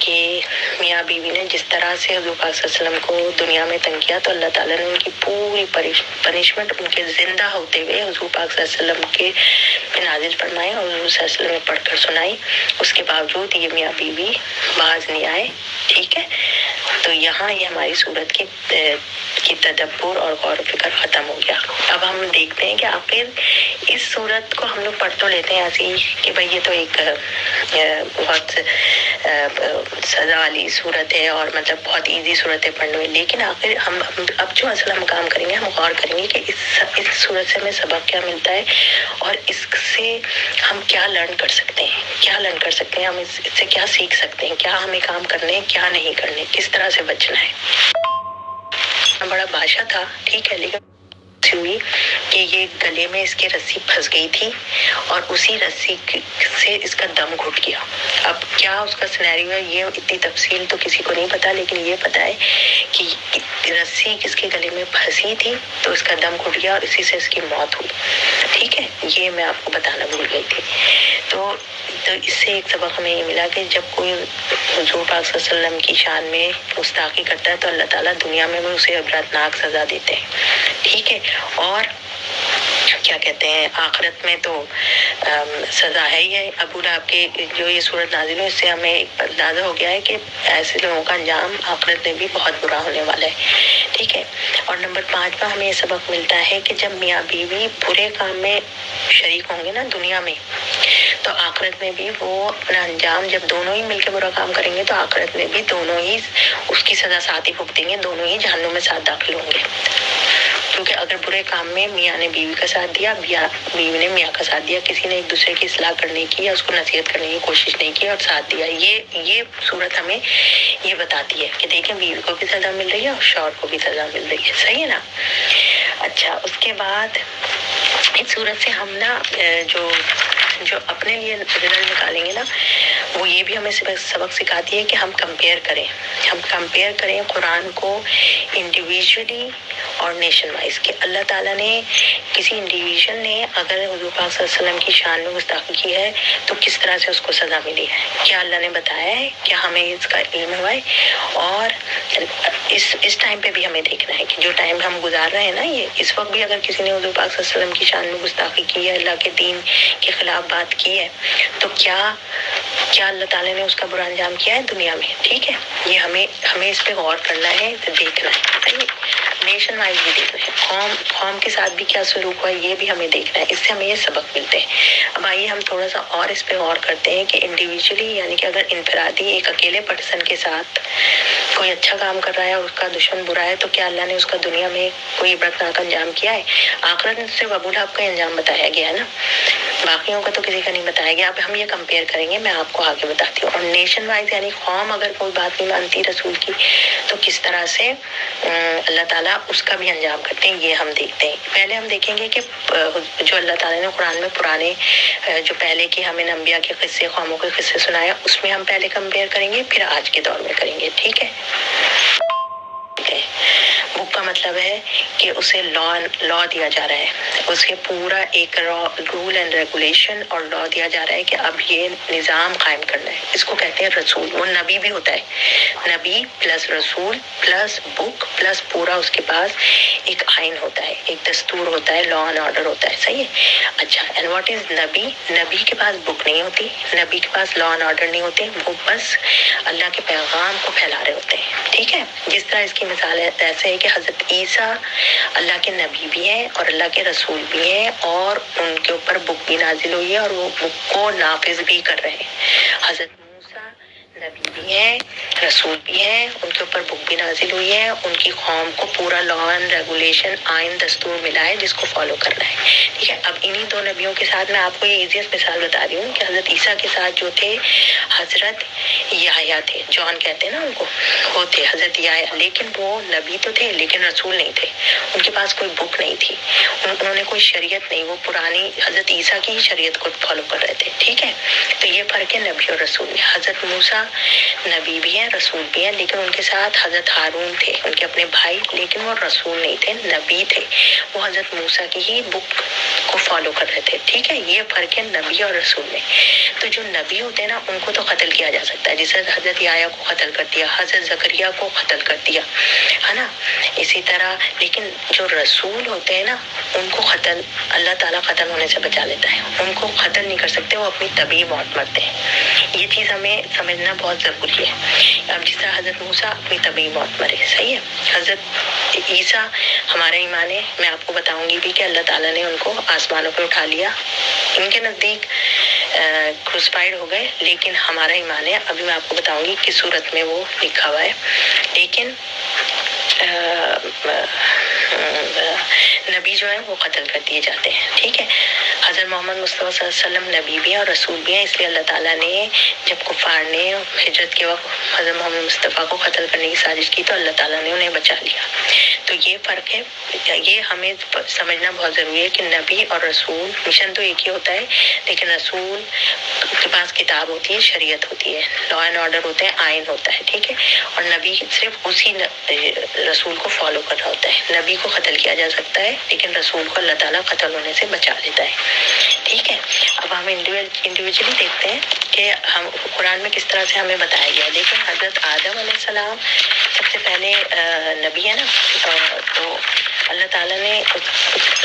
कि मियाँ बीवी ने जिस तरह से हुजूर पाक सल्लल्लाहु अलैहि वसल्लम को दुनिया में तंग किया, तो अल्लाह ताला ने उनकी पूरी पनिशमेंट उनके जिंदा होते हुए हुजूर पाक सल्लल्लाहु अलैहि वसल्लम के पे नाजिल फरमाई और हुजूर सल्लल्लाहु अलैहि वसल्लम ने पढ़कर सुनाई। उसके बावजूद ये मियाँ बीवी बाज नहीं आए, ठीक है। तो यहाँ ये हमारी सूरत की तदब्बर और गौर फिक्र खत्म हो गया। अब हम देखते हैं हैं कि आखिर इस सूरत को हम लोग पढ़ तो लेते हैं ऐसी कि भाई ये तो एक बहुत सजा वाली सूरत है और मतलब बहुत इजी सूरत है पढ़ने में, लेकिन आखिर हम अब जो असल हम काम करेंगे, हम गौर करेंगे कि इस सूरत से हमें सबक क्या मिलता है और इससे हम क्या लर्न कर सकते हैं, हम इससे क्या सीख सकते हैं, क्या हमें काम करने हैं, क्या नहीं करने, किस तरह से बचना है। बड़ा भाषा था, ठीक है, लेकिन हुई कि ये गले में इसके रस्सी फंस गई थी और उसी रस्सी से इसका दम घुट गया। अब क्या उसका सिनेरियो है ये इतनी तफसील तो किसी को नहीं पता, लेकिन ये पता है कि रस्सी किसके गले में फंसी थी तो इसका दम घुट गया और इसी से इसकी मौत हुई। ठीक है, ये मैं आपको बताना भूल गई थी। तो इससे एक सबक हमें ये मिला कि जब कोई हुजूर पाक सल्लल्लाहु अलैहि वसल्लम की शान में गुस्ताखी करता है तो अल्लाह ताला दुनिया में भी उसे इबरतनाक सजा देते हैं। ठीक है, और क्या कहते हैं आखिरत में तो सजा है ही है। अबू लहब के जो ये सूरत नाजिल है इससे हमें अंदाजा हो गया है कि ऐसे लोगों का अंजाम आखिरत में भी बहुत बुरा होने वाला है। ठीक है, और नंबर 5 पर हमें ये सबक मिलता है कि जब मियाँ बीवी बुरे काम में शरीक होंगे ना दुनिया में, तो आखिरत में भी वो अपना अंजाम जब दोनों ही मिलकर बुरा काम करेंगे तो आखिरत में भी दोनों ही उसकी सजा साथ ही भुगतेंगे, दोनों ही जहन्नुम में साथ दाखिल होंगे। क्योंकि अगर बुरे काम में मियाँ ने बीवी का साथ दिया, बीवी ने मियाँ का साथ दिया, किसी ने एक दूसरे की इस्लाह करने की या उसको नसीहत करने की कोशिश नहीं की और साथ दिया, ये सूरत हमें ये बताती है कि देखें बीवी को भी सजा मिल रही है और शौहर को भी सजा मिल रही है। सही है ना। अच्छा, उसके बाद इस सूरत से हम ना जो अपने लिए रिजल्ट निकालेंगे ना, वो ये भी हमें सबक सिखाती है कि हम कंपेयर करें कुरान को इंडिविजुअली और नेशन वाइज। कि अल्लाह ताला ने किसी इंडिविजुअल ने अगर हुजूर पाक सल्लल्लाहु अलैहि वसल्लम की शान में गुस्ताखी की है तो किस तरह से उसको सजा मिली है, क्या अल्लाह ने बताया है, क्या हमें इसका इल्म हुआ है। और इस टाइम पे भी हमें देखना है कि जो टाइम हम गुजार रहे हैं ना, ये इस वक्त भी अगर किसी ने हुजूर पाक सल्लल्लाहु अलैहि वसल्लम की शान में गुस्ताखी की है, अल्लाह के दीन के खिलाफ बात की है, तो क्या अल्लाह ताला ने उसका बुरा अंजाम किया है दुनिया में। ठीक है, ये हमें इस पे गौर करना है, देखना है। सही, नेशन वाइज भी देखना है, कौम के साथ भी क्या सलूक हुआ ये भी हमें देखना है, इससे हमें ये सबक मिलते हैं। अब आइए हम थोड़ा सा और इस पे गौर करते हैं कि इंडिविजुअली यानी कि अगर इनफरादी एक अकेले पर्सन के साथ कोई अच्छा काम कर रहा है और उसका दुश्मन बुरा है तो क्या अल्लाह ने उसका दुनिया में कोई इबरतनाक अंजाम किया है। आखिरत में सिर्फ अबू लहब का अंजाम बताया गया है ना, बाकियों का तो किसी का नहीं बताया गया। अब हम ये कंपेयर करेंगे, मैं आपको आगे बताती हूँ। और नेशन वाइज यानी कौम अगर कोई बात नहीं मानती रसूल की तो किस तरह से अल्लाह ताला उसका भी अंजाम करते हैं, ये हम देखते हैं। पहले हम देखेंगे कि जो अल्लाह ताला ने कुरान में पुराने जो पहले के हमें नंबिया के किस्से, कौमों के किस्से सुनाया, उसमें हम पहले कंपेयर करेंगे, फिर आज के दौर में करेंगे। ठीक है, बुक का मतलब है कि उसे लॉ दिया जा रहा है, उसे पूरा एक रूल एंड रेगुलेशन और लॉ दिया जा रहा है कि अब ये निज़ाम कायम करना है। इसको कहते हैं रसूल। वो नबी भी होता है, नबी प्लस रसूल प्लस बुक प्लस पूरा उसके पास एक आइन होता है, एक दस्तूर होता है, लॉ एंड ऑर्डर होता है। सही है। अच्छा, एंड व्हाट इज नबी? नबी के पास बुक नहीं होती, नबी के पास लॉ एंड ऑर्डर नहीं होते, वो बस अल्लाह के पैगाम को फैला रहे होते हैं। ठीक है, जिस तरह इसकी मिसाल है ऐसे है कि हजरत ईसा अल्लाह के नबी भी हैं और अल्लाह के रसूल भी हैं और उनके ऊपर बुक भी नाजिल हुई है और वो बुक को नाफिज भी कर रहे हैं। हजरत मूसा नबी भी हैं, रसूल भी हैं, उनके ऊपर बुक भी नाजिल हुई है, उनकी कौम को पूरा लॉ एंड रेगुलेशन, आइन दस्तूर मिला है जिसको फॉलो करना है। ठीक है, अब इन्हीं दो नबियों के साथ मैं आपको ये इजीएस्ट मिसाल बता रही हूँ कि हजरत ईसा के साथ जो थे हजरत याह्या थे, जॉन कहते हैं ना उनको, वो थे हजरत याह्या, लेकिन वो नबी तो थे लेकिन रसूल नहीं थे, उनके पास कोई बुक नहीं थी, उन्होंने कोई शरीयत नहीं, वो पुरानी हजरत ईसा की ही शरीयत को फॉलो कर रहे थे। ठीक है, तो ये फर्क है नबी और रसूल में। हजरत मूसा नबी भी है रसूल भी है, लेकिन उनके साथ हजरत हारून थे, उनके अपने भाई, लेकिन वो रसूल नहीं थे, नबी थे, वो हजरत मूसा की ही बुक को फॉलो कर रहे थे। ठीक है, ये फर्क है नबी और रसूल में। तो जो नबी होते हैं ना उनको तो कत्ल किया जा सकता है, जैसे हजरत याह्या को कत्ल कर दिया, हजरत जकरिया को कत्ल कर दिया, है ना, इसी तरह। लेकिन जो रसूल होते हैं ना उनको कत्ल अल्लाह ताला कत्ल होने से बचा लेता है, उनको कत्ल नहीं कर सकते, वो अपनी तभी मौत मरते हैं। ये चीज़ हमें समझना समझना बहुत ज़रूरी है। अब जिस तरह हज़रत मूसा अपनी तबी मौत मरे, सही है। हज़रत ईसा हमारा ईमान है, मैं आपको बताऊंगी भी कि अल्लाह ताला ने उनको आसमानों पे उठा लिया, इनके नज़दीक क्रूसिफाइड हो गए, लेकिन हमारा ईमान है, अभी मैं आपको बताऊंगी किस सूरत में वो लिखा हुआ है। लेकिन नबी जो है वो कत्ल कर दिए जाते हैं, ठीक है। हज़रत मोहम्मद मुस्तफ़ा सल्लल्लाहु अलैहि वसल्लम नबी भी हैं और रसूल भी हैं, इसलिए अल्लाह ताला ने जब कुफार ने हिजरत के वक्त हज़रत मोहम्मद मुस्तफ़ा को कत्ल करने की साजिश की तो अल्लाह ताला ने उन्हें बचा लिया। तो ये फ़र्क है, ये हमें समझना बहुत ज़रूरी है कि नबी और रसूल मिशन तो एक ही होता है, लेकिन रसूल के पास किताब होती है, शरीयत होती है, लॉ एंड ऑर्डर होते हैं, आइन होता है, ठीक है। और नबी सिर्फ उसी रसूल को फॉलो कर रहा होता है। नबी को कत्ल किया जा सकता है, लेकिन रसूल को अल्लाह ताला कत्ल होने से बचा लेता है, ठीक है। अब हम इंडिविजुअली देखते हैं कि हम कुरान में किस तरह से हमें बताया गया। देखिए हज़रत आदम अलैहिस्सलाम सबसे पहले नबी है ना, तो अल्लाह ताला ने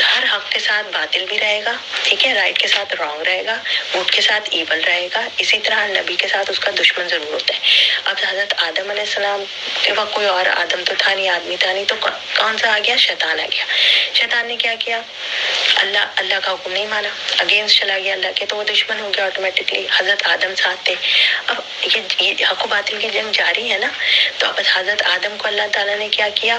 हर हक के साथ बातिल भी रहेगा, ठीक है, राइट के साथ रॉन्ग रहेगा, गुड के साथ ईवल रहेगा, इसी तरह नबी के साथ उसका दुश्मन जरूर होता है। अब हज़रत आदम अलैहिस्सलाम के वक्त कोई और आदम तो था नहीं, आदमी था नहीं, तो कौन सा आ गया? शैतान आ गया। शैतान ने क्या किया? अल्लाह का हुक्म नहीं माना, अगेंस्ट चला गया अल्लाह के, तो वो दुश्मन हो गया ऑटोमेटिकली। हज़रत आदम साथ थे। अब ये हक बातिल की जंग जारी है ना, तो अब हज़रत आदम को अल्लाह ताला ने क्या किया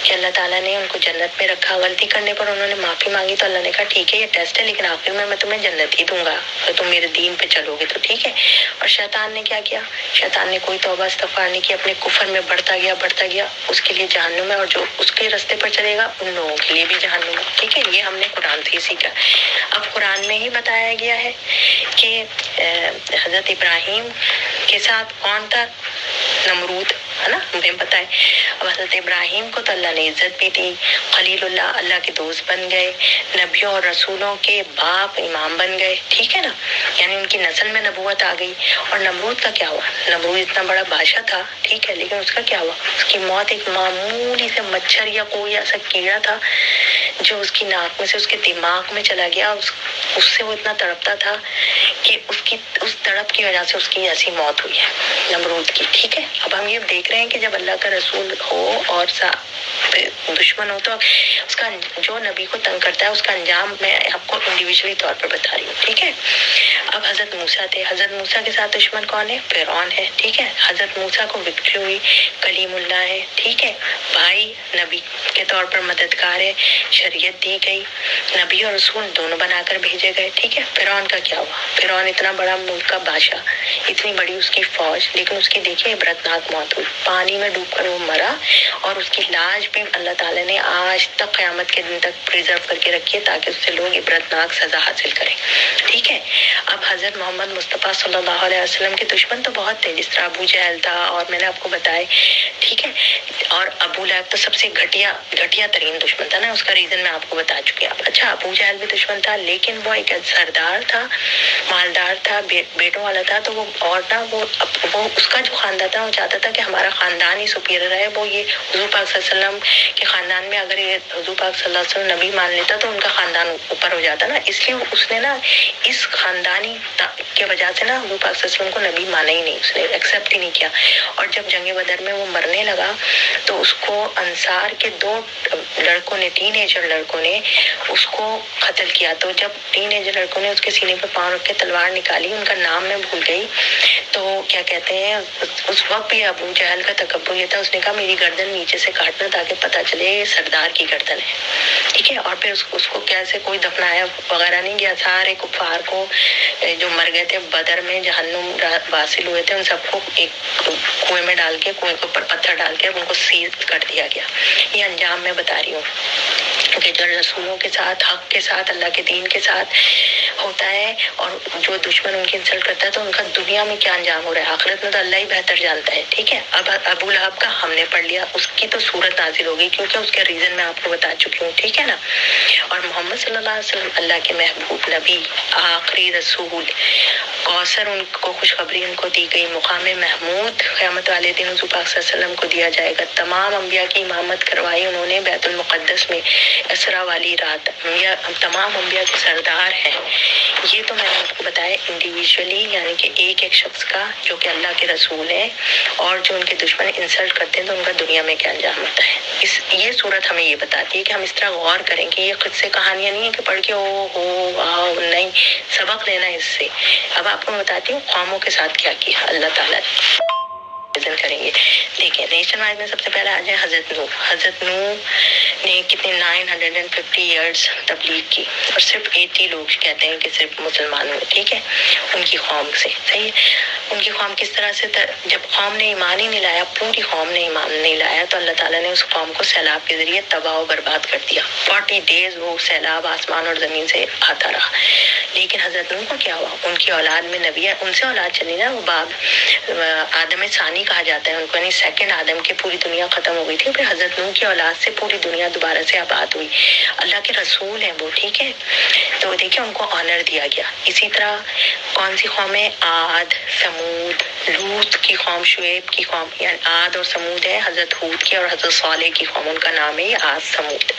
कि अल्लाह ताला ने उनको जन्नत में रखा। गलती करने पर उन्होंने माफ़ी मांगी तो अल्लाह ने कहा ठीक है ये टेस्ट है, लेकिन आखिर में मैं तुम्हें जन्नत ही दूंगा तो तुम मेरे दीन पे चलोगे तो ठीक है। और शैतान ने क्या किया? शैतान ने कोई तौबा इस्तग़फ़ार नहीं की, अपने कुफर में बढ़ता गया, उसके लिए जहन्नुम है, और जो उसके रास्ते पर चलेगा उन लोगों के लिए भी जहन्नुम है, ठीक है। ये हमने कुरान से ही सीखा। अब कुरान में ही बताया गया है कि हज़रत इब्राहीम के साथ कौन था? नमरूद, है ना, हमें पता है। अब हज़रत इब्राहीम को तो अल्लाह ने इज्जत भी दी, खलीलुल्लाह, अल्लाह के दोस्त बन गए, नबियों और रसूलों के बाप इमाम बन गए, ठीक है ना, यानी उनकी नस्ल में नबूवत आ गई। और नमरूद का क्या हुआ? नमरूद इतना बड़ा बादशाह था, ठीक है, लेकिन उसका क्या हुआ? उसकी मौत एक मामूली से मच्छर या कोई ऐसा कीड़ा था जो उसकी नाक में से उसके दिमाग में चला गया, उससे वो इतना तड़पता था कि उसकी उस तड़प की वजह से उसकी ऐसी मौत हुई है नमरूद की, ठीक है। अब हम ये देख रहे हैं कि जब अल्लाह का रसूल हो और दुश्मन हो तो उसका जो नबी को तंग करता है उसका अंजाम मैं आपको इंडिविजुअली तौर पर बता रही हूँ, ठीक है। अब हज़रत मूसा थे, हज़रत मूसा के साथ दुश्मन कौन है? फिरौन है, ठीक है। हज़रत मूसा को विक्ट्री हुई, कलीमुल्लाह है, ठीक है, भाई नबी के तौर पर मददगार है, शरीयत दी गई, नबी और रसूल दोनों बनाकर भेजे गए, ठीक है। फिरौन का क्या हुआ? फिरौन इतना बड़ा मुल्क का बादशाह, इतनी बड़ी उसकी फौज, लेकिन उसकी देखिए इबरतनाक मौत हुई, पानी में डूबकर वो मरा, और उसकी लाश भी अल्लाह ताला ने आज तक क़यामत के दिन तक प्रिजर्व करके रखी है ताकि उससे लोग इबरतनाक सजा हासिल करें, ठीक है। अब हज़रत मोहम्मद मुस्तफ़ा सल्लल्लाहु अलैहि वसल्लम के दुश्मन तो बहुत थे, जिस तरह अबू जहल था, और मैंने आपको बताया, ठीक है। और अबू लहब तो सबसे घटिया तरीन दुश्मन था ना, उसका रीजन मैं आपको बता चुकी हूँ। अच्छा, अबू जहल भी दुश्मन था, लेकिन वो एक सरदार था, मालदार था, बेटों वाला था, तो वो और ना वो उसका जो खानदान था वो चाहता था कि हमारा खानदान ही सुपीरियर है। वो ये हुजूर पाक सल्लल्लाहु अलैहि वसल्लम के खानदान में अगर ये हुजूर पाक सल्लल्लाहु अलैहि वसल्लम नबी मान लेता तो उनका खानदान ऊपर हो जाता ना, इसलिए उसने ना इस खानदानी के वजह से ना हुजूर पाक सल्लल्लाहु अलैहि वसल्लम को नबी माना ही नहीं, उसने एक्सेप्ट ही नहीं किया। और जब जंग बदर में वो मरने लगा तो उसको अंसार के 2 लड़कों ने, टीनेजर लड़कों ने उसको कत्ल किया। तो जब टीनेजर लड़कों ने उसके सीने पे पांव रख के तलवार निकाली, उनका नाम मैं भूल गई, तो क्या कहते हैं, उस वक्त भी अबू जहल का तकब्बुर ये था, उसने कहा मेरी गर्दन नीचे से काटना ताकि पता चले ये सरदार की गर्दन है, ठीक है। और फिर उसको कैसे कोई दफनाया वगैरह नहीं गया, सारे कुफार को जो मर गए थे बदर में, जहन्नुम वासिल हुए थे, उन सबको एक कुएं में डाल के, कुएं के ऊपर पत्थर डाल के उनको सील कर दिया गया। ये अंजाम मैं बता रही हूँ कि जो रसूलों के साथ, हक के साथ, अल्लाह के दीन के साथ होता है, और जो दुश्मन उनकी इंसल्ट करता है तो उनका दुनिया में क्या अंजाम हो रहा है, आखिरत में तो अल्लाह ही बेहतर जानता है, ठीक है। अब अबू लहब का हमने पढ़ लिया, उसकी तो सूरत नाजिल हो गई क्योंकि उसके रीजन मैं आपको बता चुकी हूँ, ठीक है ना। और मोहम्मद सल्लल्लाहु अलैहि वसल्लम, अल्लाह के महबूब नबी, आखिरी रसूल, कौसर उनको खुशखबरी उनको दी गई, मुकाम महमूद क़यामत वाले दिन हुज़ूर पाक सल्लल्लाहु अलैहि वसल्लम को दिया जाएगा। तमाम अंबिया की इमामत करवाई उन्होंने बैतुल मुक़द्दस में इसरा वाली रात। तमाम अंबिया के सरदार हैं। ये तो मैंने आपको बताया इंडिविजुअली, यानी कि एक एक शख्स का जो कि अल्लाह के रसूल है, और जो उनके दुश्मन इंसल्ट करते हैं तो उनका दुनिया में क्या अंजाम होता है। ये सूरत हमें ये बताती है कि हम इस तरह गौर करें कि ये खुद से कहानियां नहीं है कि पढ़ के ओ हो वाओ, नहीं, सबक लेना है इससे। अब आपको मैं बताती हूँ कौमों के साथ क्या किया अल्लाह ताला करेंगे। देखिए, नेशन वाइज में सबसे पहले आ जाए हजरत नूह। हजरत नूह ने कितने 950 ईयर्स तबलीग की, और सिर्फ 80 लोग कहते हैं कि सिर्फ मुसलमान हुए, ठीक है, उनकी कौम से। सही है, उनकी कौम किस तरह से जब कौम ने ईमान ही नहीं लाया, पूरी कौम ने ईमान नहीं लाया, तो अल्लाह ताला ने उस कौम को सैलाब के जरिए तबाह और बर्बाद कर दिया। 40 डेज वो सैलाब आसमान और जमीन से आता रहा। लेकिन हजरत नूह को क्या हुआ, उनकी औलाद में नबी है, उनसे औलाद चली ना, वो बाप आदम सानी कहा जाता है उनको, यानी सेकंड आदम के पूरी दुनिया खत्म हो गई थी, फिर हजरत नूह की औलाद से पूरी दुनिया दोबारा से आबाद हुई। अल्लाह के रसूल हैं वो, ठीक है, तो देखिए उनको ऑनर दिया गया। इसी तरह कौन सी कौमें, आद, समूद, लूत की कौम, शुएब की कौम, यानी आद और समूद है हजरत हूद की और हजरत सालेह की कौम, उनका नाम है आद समूद,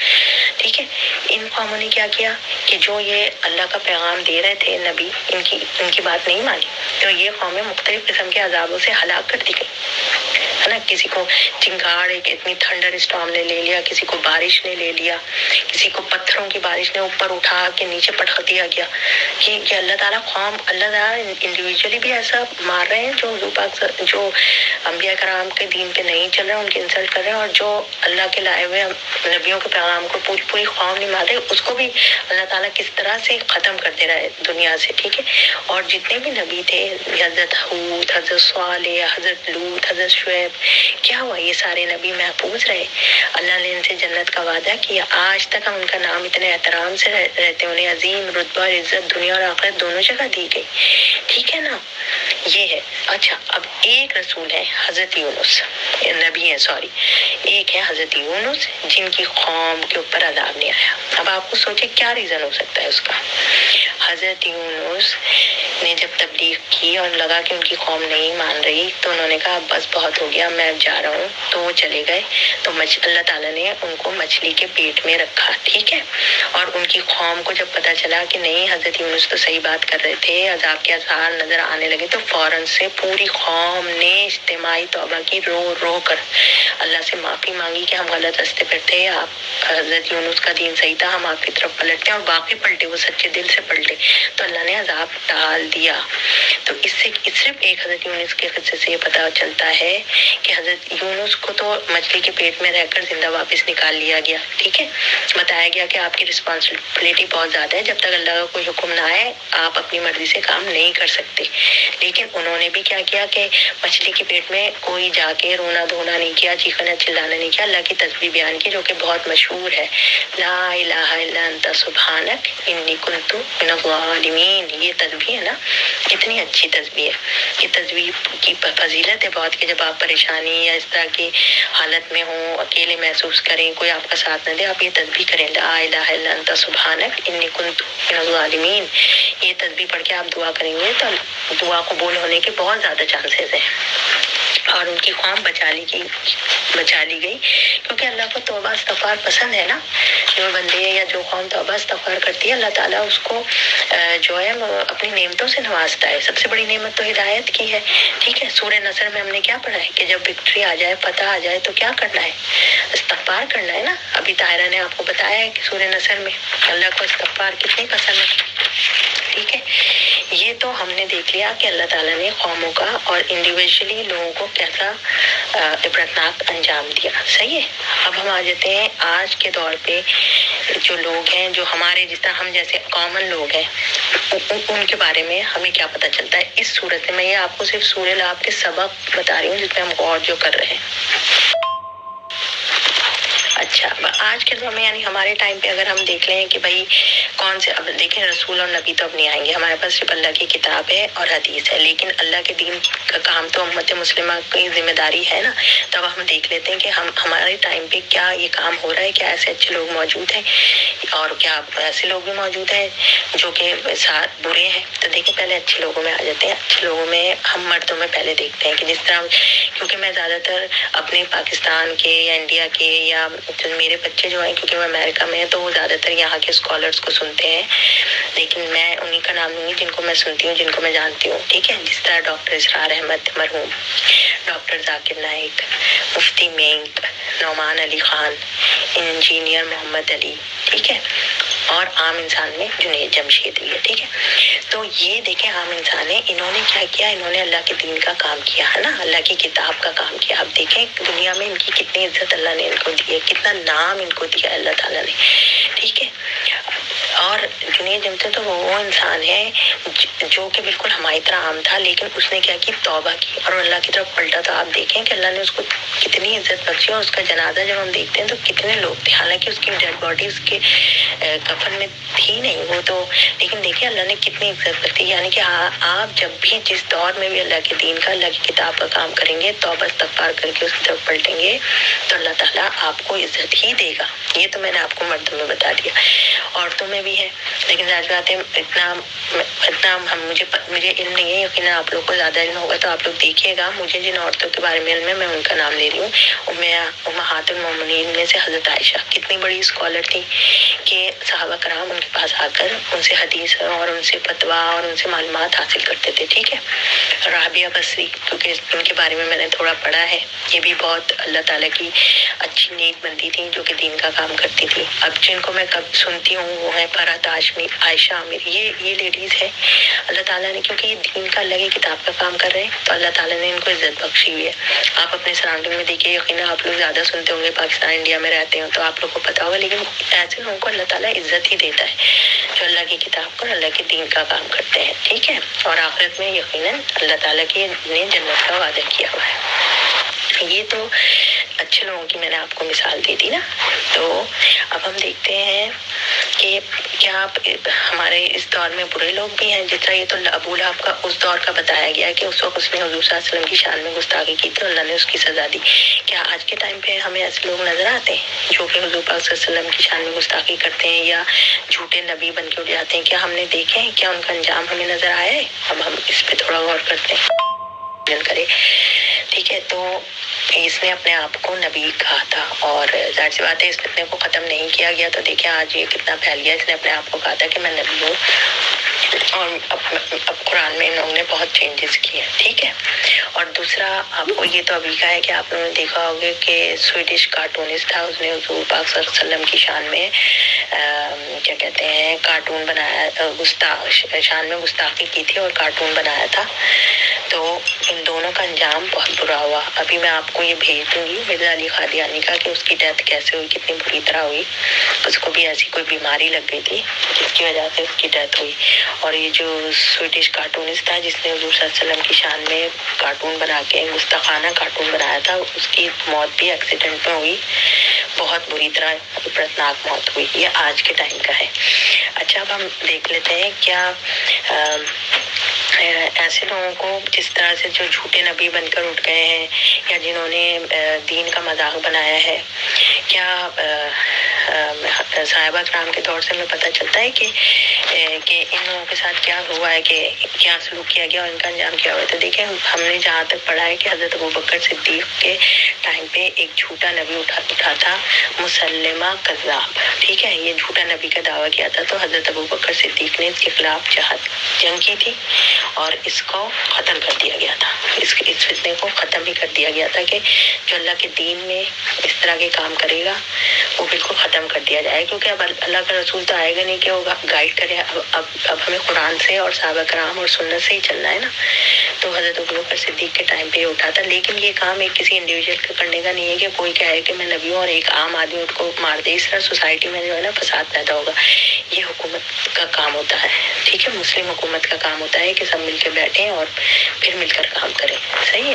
ठीक है। इन कौमों ने क्या किया कि जो ये अल्लाह का पैगाम दे रहे थे नबी, इनकी बात नहीं मानी, तो ये कौमें मुख्तलिफ किस्म के अजाबों से हलाक कर दी गई, है ना। किसी को चिंगाड़, एक इतनी थंडर स्टॉर्म ने ले लिया, किसी को बारिश ने ले लिया, किसी को पत्थरों की बारिश ने ऊपर उठा के नीचे पटक दिया गया। कि अल्लाह ताला कौम, अल्लाह ताला इंडिविजुअली भी ऐसा मार रहे हैं जो अंबिया कराम के दीन पे नहीं चल रहे हैं, उनके इंसल्ट कर रहे हैं, और जो अल्लाह के लाए हुए नबियों के पैगाम को पूरी कौम नहीं मान रहे, उसको भी अल्लाह ताला किस तरह से खत्म कर दे रहा है दुनिया से, ठीक है। और जितने भी नबी थे, हजरत हूद, हजरत सालेह, हजरत लूत, हजरत शुएब, क्या हुआ, ये सारे नबी महफूज रहे। अल्लाह ने इनसे जन्नत का वादा किया। आज तक हम उनका नाम इतने एहतराम से रहते, उन्हें अजीम रुतबा और इज्जत दुनिया और आखिरत दोनों जगह दी गई, ठीक है ना। ये है। अच्छा, अब एक रसूल है हजरत यूनुस, नबी है सॉरी, एक है हजरत यूनुस जिनकी कौम के ऊपर अज़ाब नहीं आया। अब आपको सोचे क्या रीजन हो सकता है उसका। हजरत यूनुस ने जब तबलीग की और लगा कि उनकी कौम नहीं मान रही, तो उन्होंने कहा बस बहुत हो गया, मैं जा रहा हूँ, तो वो चले गए। तो अल्लाह ताला ने उनको मछली के पेट में रखा, ठीक है। और उनकी कौम को जब पता चला कि नहीं हजरत यूनुस तो सही बात कर रहे थे, अजाब के आसार नजर आने लगे, तो फौरन से पूरी कौम ने इज्तिमाई तौबा की, रो कर अल्लाह से माफी मांगी कि हम गलत रास्ते पर थे, आप हजरत यूनुस का दीन सही था, हम आपकी तरफ पलटते, और बाकी पलटे, वो सच्चे दिल से पलटे, तो अल्लाह ने अजाब टाल दिया। तो इससे सिर्फ एक हजरत यूनुस के किस्से से ये पता चलता है कि हजरत यूनुस को तो मछली के पेट में रहकर जिंदा वापस निकाल लिया गया, ठीक है। बताया गया कि आपकी रिस्पॉन्सिबिलिटी बहुत ज्यादा है, जब तक अल्लाह का कोई हुक्म ना आए आप अपनी मर्जी से काम नहीं कर सकते। लेकिन उन्होंने भी क्या किया कि मछली के पेट में कोई जाके रोना धोना नहीं किया, चीखना चिल्लाना नहीं किया, अल्लाह की तस्बीह बयान की, जो कि बहुत मशहूर है, ला इलाहा इल्ला अंता सुब्हानक इन्नी कुन्तु मिनज़ ज़ालिमीन। ये तस्बीह है ना, कितनी अच्छी तस्बीह है। ये तस्बीह की फजीलत है बहुत, कि जब आप परेशानी या इस तरह की हालत में हो, अकेले महसूस करें, कोई आपका साथ न दे, आप ये तस्बीह करें, ला इलाहा इल्ला अंता सुब्हानक इन्नी कुन्तु मिनज़ ज़ालिमीन। ये तस्बीह पढ़ के आप दुआ करेंगे तो दुआ कबूल होने के बहुत ज्यादा चांसेस हैं। और उनकी कौम बचा ली गई, क्योंकि अल्लाह को तौबा इस्तग़फ़ार पसंद है ना। जो बंदे या जो कौम तौबा इस्तग़फ़ार करती है, अल्लाह ताला उसको जो है अपनी नेमतों से नवाजता है। सबसे बड़ी नेमत तो हिदायत की है, ठीक है। सूरह नसर में हमने क्या पढ़ा है कि जब विक्ट्री आ जाए, फतह आ जाए, तो क्या करना है, इस्तग़फ़ार करना है ना। अभी ताहिरा ने आपको बताया है कि सूरह नसर में अल्लाह को इस्तग़फ़ार कितनी पसंद है, ठीक है। ये तो हमने देख लिया कि अल्लाह ताला ने कौमों का और इंडिविजुअली लोगों को कैसा इबरतनाक अंजाम दिया, सही है। अब हम आ जाते हैं आज के दौर पे जो लोग हैं, जो हमारे जिस तरह हम जैसे कॉमन लोग हैं, उनके बारे में हमें क्या पता चलता है इस सूरत में। मैं ये आपको सिर्फ सूरह लाभ के सबक बता रही हूँ जिसमें हम गौर जो कर रहे हैं। اچھا آج کے دور میں یعنی ہمارے ٹائم پہ اگر ہم دیکھ لیں کہ بھائی کون سے، اب دیکھیں رسول اور نبی تو اب نہیں آئیں گے، ہمارے پاس صرف اللہ کی کتاب ہے اور حدیث ہے، لیکن اللہ کے دین کا کام تو امت مسلمہ کی ذمہ داری ہے نا. تب ہم دیکھ لیتے ہیں کہ ہمارے ٹائم پہ کیا یہ کام ہو رہا ہے، کیا ایسے اچھے لوگ موجود ہیں اور کیا ایسے لوگ بھی موجود ہیں جو کہ ساتھ برے ہیں. تو دیکھیں پہلے اچھے لوگوں میں آ جاتے ہیں. اچھے لوگوں میں ہم مردوں میں پہلے دیکھتے ہیں کہ جس طرح، کیونکہ میں زیادہ تر اپنے پاکستان کے یا انڈیا کے یا میرے بچے جو ہیں کیونکہ وہ امریکہ میں ہیں تو وہ زیادہ تر یہاں کے اسکالرس کو سنتے ہیں، لیکن میں انہیں کا نام لوں گی جن کو میں سنتی ہوں، جن کو میں جانتی ہوں. ٹھیک ہے، جس طرح ڈاکٹر اسرار احمد مرحوم، ڈاکٹر ذاکر نائک، مفتی مینک، نعمان علی خان، انجینئر محمد علی، ٹھیک ہے، اور عام انسان میں جنید جمشید بھی ہے. ٹھیک ہے، تو یہ دیکھیں عام انسان ہے، انہوں نے کیا کیا، انہوں نے اللہ کے دین کا کام کیا ہے نا، اللہ کی کتاب کا کام کیا. اب دیکھیں دنیا میں ان کی کتنی عزت اللہ نے ان کو دی ہے، کتنا نام ان کو دیا اللہ تعالیٰ نے. ٹھیک ہے، اور جنید جمشید تو وہ انسان ہے جو کہ بالکل ہماری طرح عام تھا، لیکن اس نے کیا کی، توبہ کی اور اللہ کی طرف پلٹا. تو آپ دیکھیں کہ اللہ نے اس کو کتنی عزت بخشی، اور اس کا جنازہ جب ہم دیکھتے ہیں تو کتنے لوگ تھے، حالانکہ اس کی ڈیڈ باڈی اس کے کفن میں تھی نہیں وہ تو، لیکن دیکھیں اللہ نے کتنی عزت بخشی. یعنی کہ آپ جب بھی جس دور میں بھی اللہ کے دین کا، اللہ کی کتاب کا کام کریں گے، توبہ استغفار کر کے اس کی طرف پلٹیں گے تو اللہ تعالیٰ آپ کو عزت ہی دے گا. یہ تو میں نے آپ کو مردوں میں بتا دیا، عورتوں میں بھی ہے، لیکن ظاہر بات ہے اتنا مجھے علم نہیں ہے، یقیناً آپ لوگ کو زیادہ علم ہوگا تو آپ لوگ دیکھیے گا. مجھے جن عورتوں کے بارے میں علم ہے میں ان کا نام لے رہی ہوں. امہات المومنین میں سے حضرت عائشہ کتنی بڑی اسکالر تھی کہ صحابہ کرام ان کے پاس آ کر ان سے حدیث اور ان سے فتویٰ اور ان سے معلومات حاصل کرتے تھے. ٹھیک ہے، رابعہ بصری کیونکہ ان کے بارے میں میں نے تھوڑا پڑھا ہے، یہ بھی بہت اللہ تعالیٰ کی اچھی نیک بندی تھی جو کہ دین کا کام کرتی تھی. اب جن کو میں کب سنتی ہوں وہ ہے فرحت ہاشمی، عائشہ عامر، یہ لیڈیز ہے اللہ تعالیٰ نے، کیونکہ یہ دین کا اللہ کی کتاب کا کام کر رہے ہیں تو اللہ تعالیٰ نے ان کو عزت بخشی ہوئی ہے. آپ اپنے سراؤنڈنگ میں دیکھیے، یقیناً آپ لوگ زیادہ سنتے ہوں گے، پاکستان انڈیا میں رہتے ہو تو آپ لوگ کو پتا ہوگا، لیکن ایسے لوگوں کو اللہ تعالیٰ عزت ہی دیتا ہے جو اللہ کی کتاب کو، اللہ کے دین کا کام کرتے ہیں. ٹھیک ہے، اور آخرت میں یقیناً اللہ تعالیٰ کی نے جنت کا وعدہ کیا ہوا ہے. یہ تو اچھے لوگوں کی میں نے آپ کو مثال دی تھی نا. تو اب ہم دیکھتے ہیں کہ کیا ہمارے اس دور میں برے لوگ بھی ہیں. جس طرح یہ تو ابو لہب کا اس دور کا بتایا گیا کہ اس وقت اس نے حضور صلی اللہ علیہ وسلم کی شان میں گستاخی کی تھی، اللہ نے اس کی سزا دی. کیا آج کے ٹائم پہ ہمیں ایسے لوگ نظر آتے ہیں جو کہ حضور پاک صلی اللہ علیہ وسلم کی شان میں گستاخی کرتے ہیں یا جھوٹے نبی بن کے اٹھ جاتے ہیں؟ کیا ہم نے دیکھے ہیں؟ کیا ان کا انجام ہمیں نظر آیا ہے؟ اب ہم اس پہ تھوڑا غور کرتے ہیں، کرے. ٹھیک ہے، تو اس نے اپنے آپ کو نبی کہا تھا اور ظاہر سی بات ہے اس فتنے کو ختم نہیں کیا گیا. تو دیکھیں آج یہ کتنا پھیل گیا. اس نے اپنے آپ کو کہا تھا کہ میں نبی ہوں، اور اب قرآن میں انہوں نے بہت چینجز کیے. ٹھیک ہے، اور دوسرا آپ کو یہ تو ابھی کا ہے کہ آپ لوگوں نے دیکھا ہوگا کہ سویڈش کارٹونسٹ تھا، اس نے حضور پاک صلی اللہ علیہ وسلم کی شان میں کیا کہتے ہیں کارٹون بنایا، شان میں گستاخی کی تھی اور کارٹون بنایا تھا. تو ان دونوں کا انجام بہت برا ہوا. ابھی میں آپ کو یہ بھیج دوں گی مرزا علی قادیانی کا کہ اس کی ڈیتھ کیسے ہوئی، کتنی بری طرح ہوئی. اس کو بھی ایسی کوئی بیماری لگ گئی تھی جس کی وجہ سے اس کی ڈیتھ ہوئی. اور یہ جو سویڈش کارٹونسٹ تھا جس نے حضور صلی اللہ علیہ وسلم کی شان میں کارٹون بنا کے گستاخانہ کارٹون بنایا تھا، اس کی موت بھی ایکسیڈنٹ میں ہوئی، بہت بری طرح عبرتناک موت ہوئی. یہ آج کے ٹائم کا ہے. اچھا اب ہم دیکھ لیتے ہیں کیا ایسے لوگوں کو جس طرح سے جو جھوٹے نبی بن کر اٹھ گئے ہیں یا جنہوں نے دین کا مذاق بنایا ہے، کیا صحابہ کرام کے دور سے ہمیں پتہ چلتا ہے کہ ان لوگوں کے ساتھ کیا ہوا ہے، کہ کیا سلوک کیا گیا اور ان کا انجام کیا ہوا ہے. تو دیکھیں ہم نے جہاں تک پڑھا ہے کہ حضرت ابوبکر صدیق کے ٹائم پہ ایک جھوٹا نبی اٹھا تھا، مسلمہ کذاب. ٹھیک ہے، یہ جھوٹا نبی کا دعویٰ کیا تھا، تو حضرت ابوبکر صدیق نے اس کے خلاف جنگ کی تھی اور اس کو ختم کر دیا گیا تھا. اس فتنے کو ختم ہی کر دیا گیا تھا کہ جو اللہ کے دین میں اس طرح کے کام کرے گا وہ بالکل ختم کر دیا جائے. کیونکہ اب اللہ کا رسول تو آئے گا نہیں کہ وہ گائیڈ کرے. اب ہمیں قرآن سے اور صحابہ کرام اور سنت سے ہی چلنا ہے نا. تو حضرت ابوبکر صدیق کے ٹائم پہ یہ اٹھا تھا. لیکن یہ کام ایک کسی انڈیویجول کا کرنے کا نہیں ہے کہ کوئی کہے کہ میں نبی ہوں اور ایک عام آدمی ان کو مار دے. اس طرح سوسائٹی میں جو ہے نا فساد پیدا ہوگا. یہ حکومت کا کام ہوتا ہے. ٹھیک ہے، مسلم حکومت کا کام ہوتا ہے کہ سب مل کے بیٹھیں اور پھر مل کر کام کریں. صحیح ہے.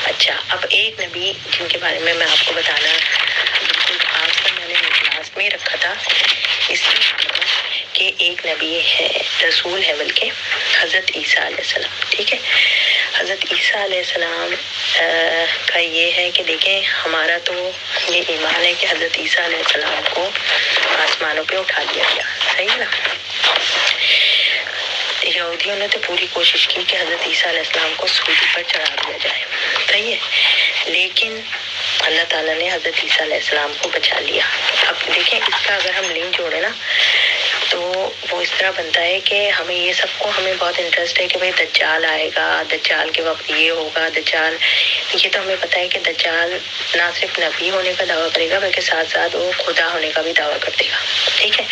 اچھا اب ایک نبی جن کے بارے میں آپ کو بتانا بالکل کرتا، اس لیے کرتا کہ ایک نبی ہے، رسول ہے بلکہ، حضرت عیسیٰ علیہ السلام. ٹھیک ہے، حضرت عیسیٰ علیہ السلام کا یہ ہے کہ دیکھیں ہمارا تو یہ ایمان ہے کہ حضرت عیسیٰ علیہ السلام کو آسمانوں پہ اٹھا لیا گیا. صحیح ہے نا؟ یہودیوں نے تو پوری کوشش کی کہ حضرت عیسیٰ علیہ السلام کو سولی پر چڑھا دیا جائے. صحیح ہے، لیکن اللہ تعالیٰ نے حضرت عیسیٰ علیہ السلام کو بچا لیا. اب دیکھیں اس کا اگر ہم لنک جوڑیں نا تو وہ اس طرح بنتا ہے کہ ہمیں یہ سب کو ہمیں بہت انٹرسٹ ہے کہ بھئی دجال آئے گا، دجال کے وقت یہ ہوگا، دجال یہ تو ہمیں پتہ ہے کہ دجال نہ صرف نبی ہونے کا دعویٰ کرے گا بلکہ ساتھ ساتھ وہ خدا ہونے کا بھی دعویٰ کر دے گا. ٹھیک ہے،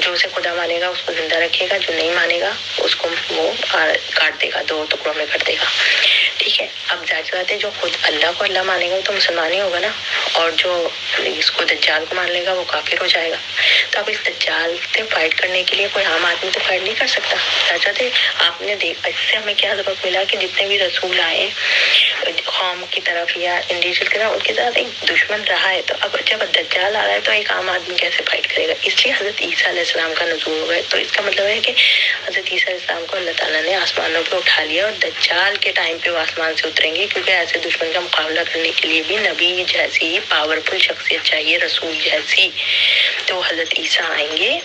جو اسے خدا مانے گا اس کو زندہ رکھے گا، جو نہیں مانے گا اس کو وہ کاٹ دے گا، 2 ٹکڑوں میں کر دے گا. ٹھیک ہے، اب ظاہر بات ہے جو خود اللہ کو اللہ مانے گا وہ تو مسلمان ہی ہوگا نا، اور جو اس کو دجال کو مان لے گا وہ کافر ہو جائے گا. تو اب اس دجال سے فائٹ کرنے کے لیے کوئی عام آدمی تو فائٹ نہیں کر سکتا. ظاہر آپ نے دیکھا اس سے ہمیں کیا سبق ملا کہ جتنے بھی رسول آئے قوم کی طرف یا انڈیویجول کی طرف، ان کے ساتھ ایک دشمن رہا ہے. تو اب جب دجال آ رہا ہے تو ایک عام آدمی کیسے فائٹ کرے گا؟ اس لیے حضرت عیسیٰ علیہ السلام کا نزول ہوا ہے. تو اس کا مطلب ہے کہ حضرت عیسیٰ علیہ السلام کو اللہ تعالیٰ نے آسمانوں پہ اٹھا لیا، اور دجال کے ٹائم پہ وہ آسمان سے اتریں گے، کیونکہ ایسے دشمن کا مقابلہ کرنے کے لیے بھی نبی جیسی پاورفل شخصیت چاہیے، رسول جیسی. تو حضرت عیسیٰ آئیں گے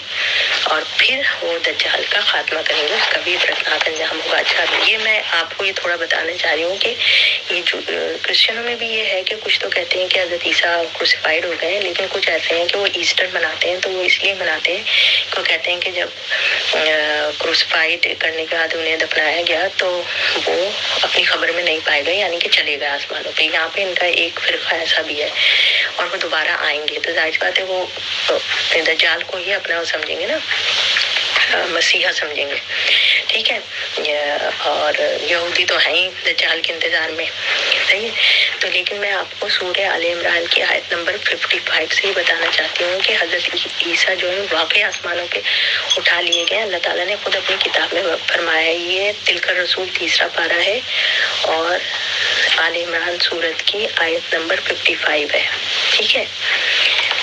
اور پھر وہ دجال کا خاتمہ کریں گے، اس کا بھی عبرتناک انجام ہوگا. اچھا، یہ میں آپ کو یہ تھوڑا بتانا چاہ رہی ہوں کہ یہ جو کرسچنوں میں بھی یہ ہے کہ کچھ تو کہتے ہیں کہ حضرت عیسیٰ کروسیفائڈ ہو گئے ہیں، لیکن کچھ ایسے ہیں کہ وہ ایسٹر مناتے ہیں. تو وہ اس لیے مناتے ہیں کہ وہ کہتے ہیں کہ جب کروسیفائڈ کرنے کے بعد انہیں دفنایا گیا تو وہ اپنی خبر میں نہیں پائے گئے، یعنی کہ چلے گئے آسمانوں پہ. یہاں پہ ان کا ایک فرقہ ایسا بھی ہے، اور وہ دوبارہ آئیں گے. تو ظاہر بات ہے وہ دجال کو ہی اپنا سمجھیں گے نا، مسیحا سمجھیں گے. ٹھیک ہے، اور یہودی تو ہیں ہی دجال کے انتظار میں. صحیح ہے، تو لیکن میں آپ کو سورہ آل عمران کی آیت نمبر 55 سے ہی بتانا چاہتی ہوں کہ حضرت عیسیٰ جو ہے واقعی آسمانوں پہ اٹھا لیے گئے. اللہ تعالیٰ نے خود اپنی کتاب میں فرمایا ہے. یہ تلک الرسول 3 پارہ ہے اور آل عمران سورت کی آیت نمبر 55 ہے. ٹھیک ہے،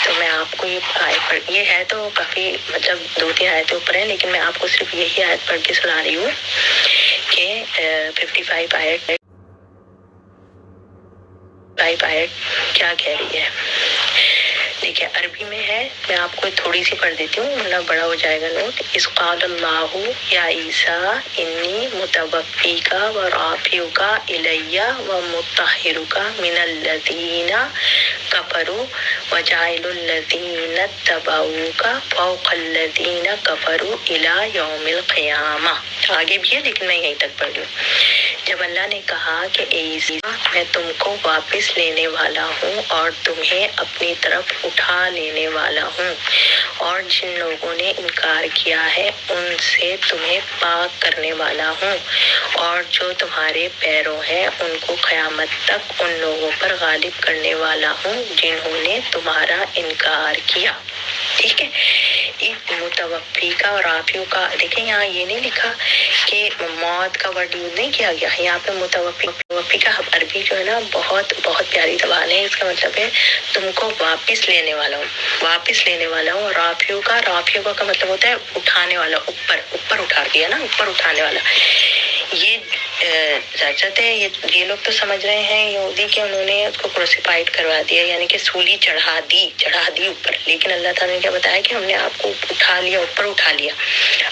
تو میں آپ کو یہ ہے تو کافی مطلب 2-3 آیتیں اوپر ہیں، لیکن میں آپ کو صرف یہی آیت پڑھ کے سنا رہی ہوں کہ 55 آیت کیا کہہ رہی ہے. دیکھیں عربی میں ہے، میں آپ کو تھوڑی سی پڑھ دیتی ہوں ورنہ بڑا ہو جائے گا نوٹ. اذ قال اللہ یا عیسیٰ انی متوفیک و رافعک الی و مطہرک من الذین کفروا وجاعل الذین اتبعوک فوق الذین کفروا الی یوم القیامہ. آگے بھی ہے لیکن میں یہیں تک پڑھ لوں. جب اللہ نے کہا کہ اے عیسیٰ میں تم کو واپس لینے والا ہوں اور تمہیں اپنی طرف اٹھا لینے والا ہوں، اور جن لوگوں نے انکار کیا ہے ان سے تمہیں پاک کرنے والا ہوں، اور جو تمہارے پیروں ہیں ان کو قیامت تک ان لوگوں پر غالب کرنے والا ہوں جنہوں نے تمہارا انکار کیا. ٹھیک ہے، ایک متوفی کا اور رافعو کا، دیکھیں یہاں یہ نہیں لکھا کہ موت کا ورڈ یوز نہیں کیا گیا. یہاں پہ متوفی کا عربی جو ہے نا بہت بہت پیاری زبان ہے. اس کا مطلب ہے تم کو واپس لینے والا ہوں، واپس لینے والا ہوں. اور رافعو کا مطلب ہوتا ہے اٹھانے والا، اوپر اٹھا دیا نا، اوپر اٹھانے والا. یہ سچ ہے، یہ لوگ تو سمجھ رہے ہیں یہودی کہ انہوں نے اس کو کروسیفائڈ کروا دیا، یعنی کہ سولی چڑھا دی اوپر. لیکن اللہ تعالیٰ نے کیا بتایا کہ ہم نے آپ کو اٹھا لیا، اوپر اٹھا لیا.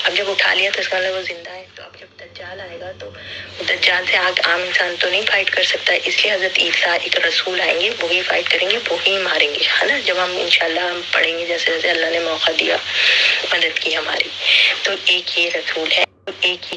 اب جب اٹھا لیا تو اس کا مطلب وہ زندہ ہے. تو اب جب دجال آئے گا تو دجال سے عام انسان تو نہیں فائٹ کر سکتا، اس لیے حضرت عیسیٰ ایک رسول آئیں گے، وہی فائٹ کریں گے، وہی ماریں گے، ہے نا. جب ہم انشاءاللہ ہم پڑھیں گے جیسے جیسے اللہ نے موقع دیا، مدد کی ہماری. تو ایک یہ رسول ہے، ایک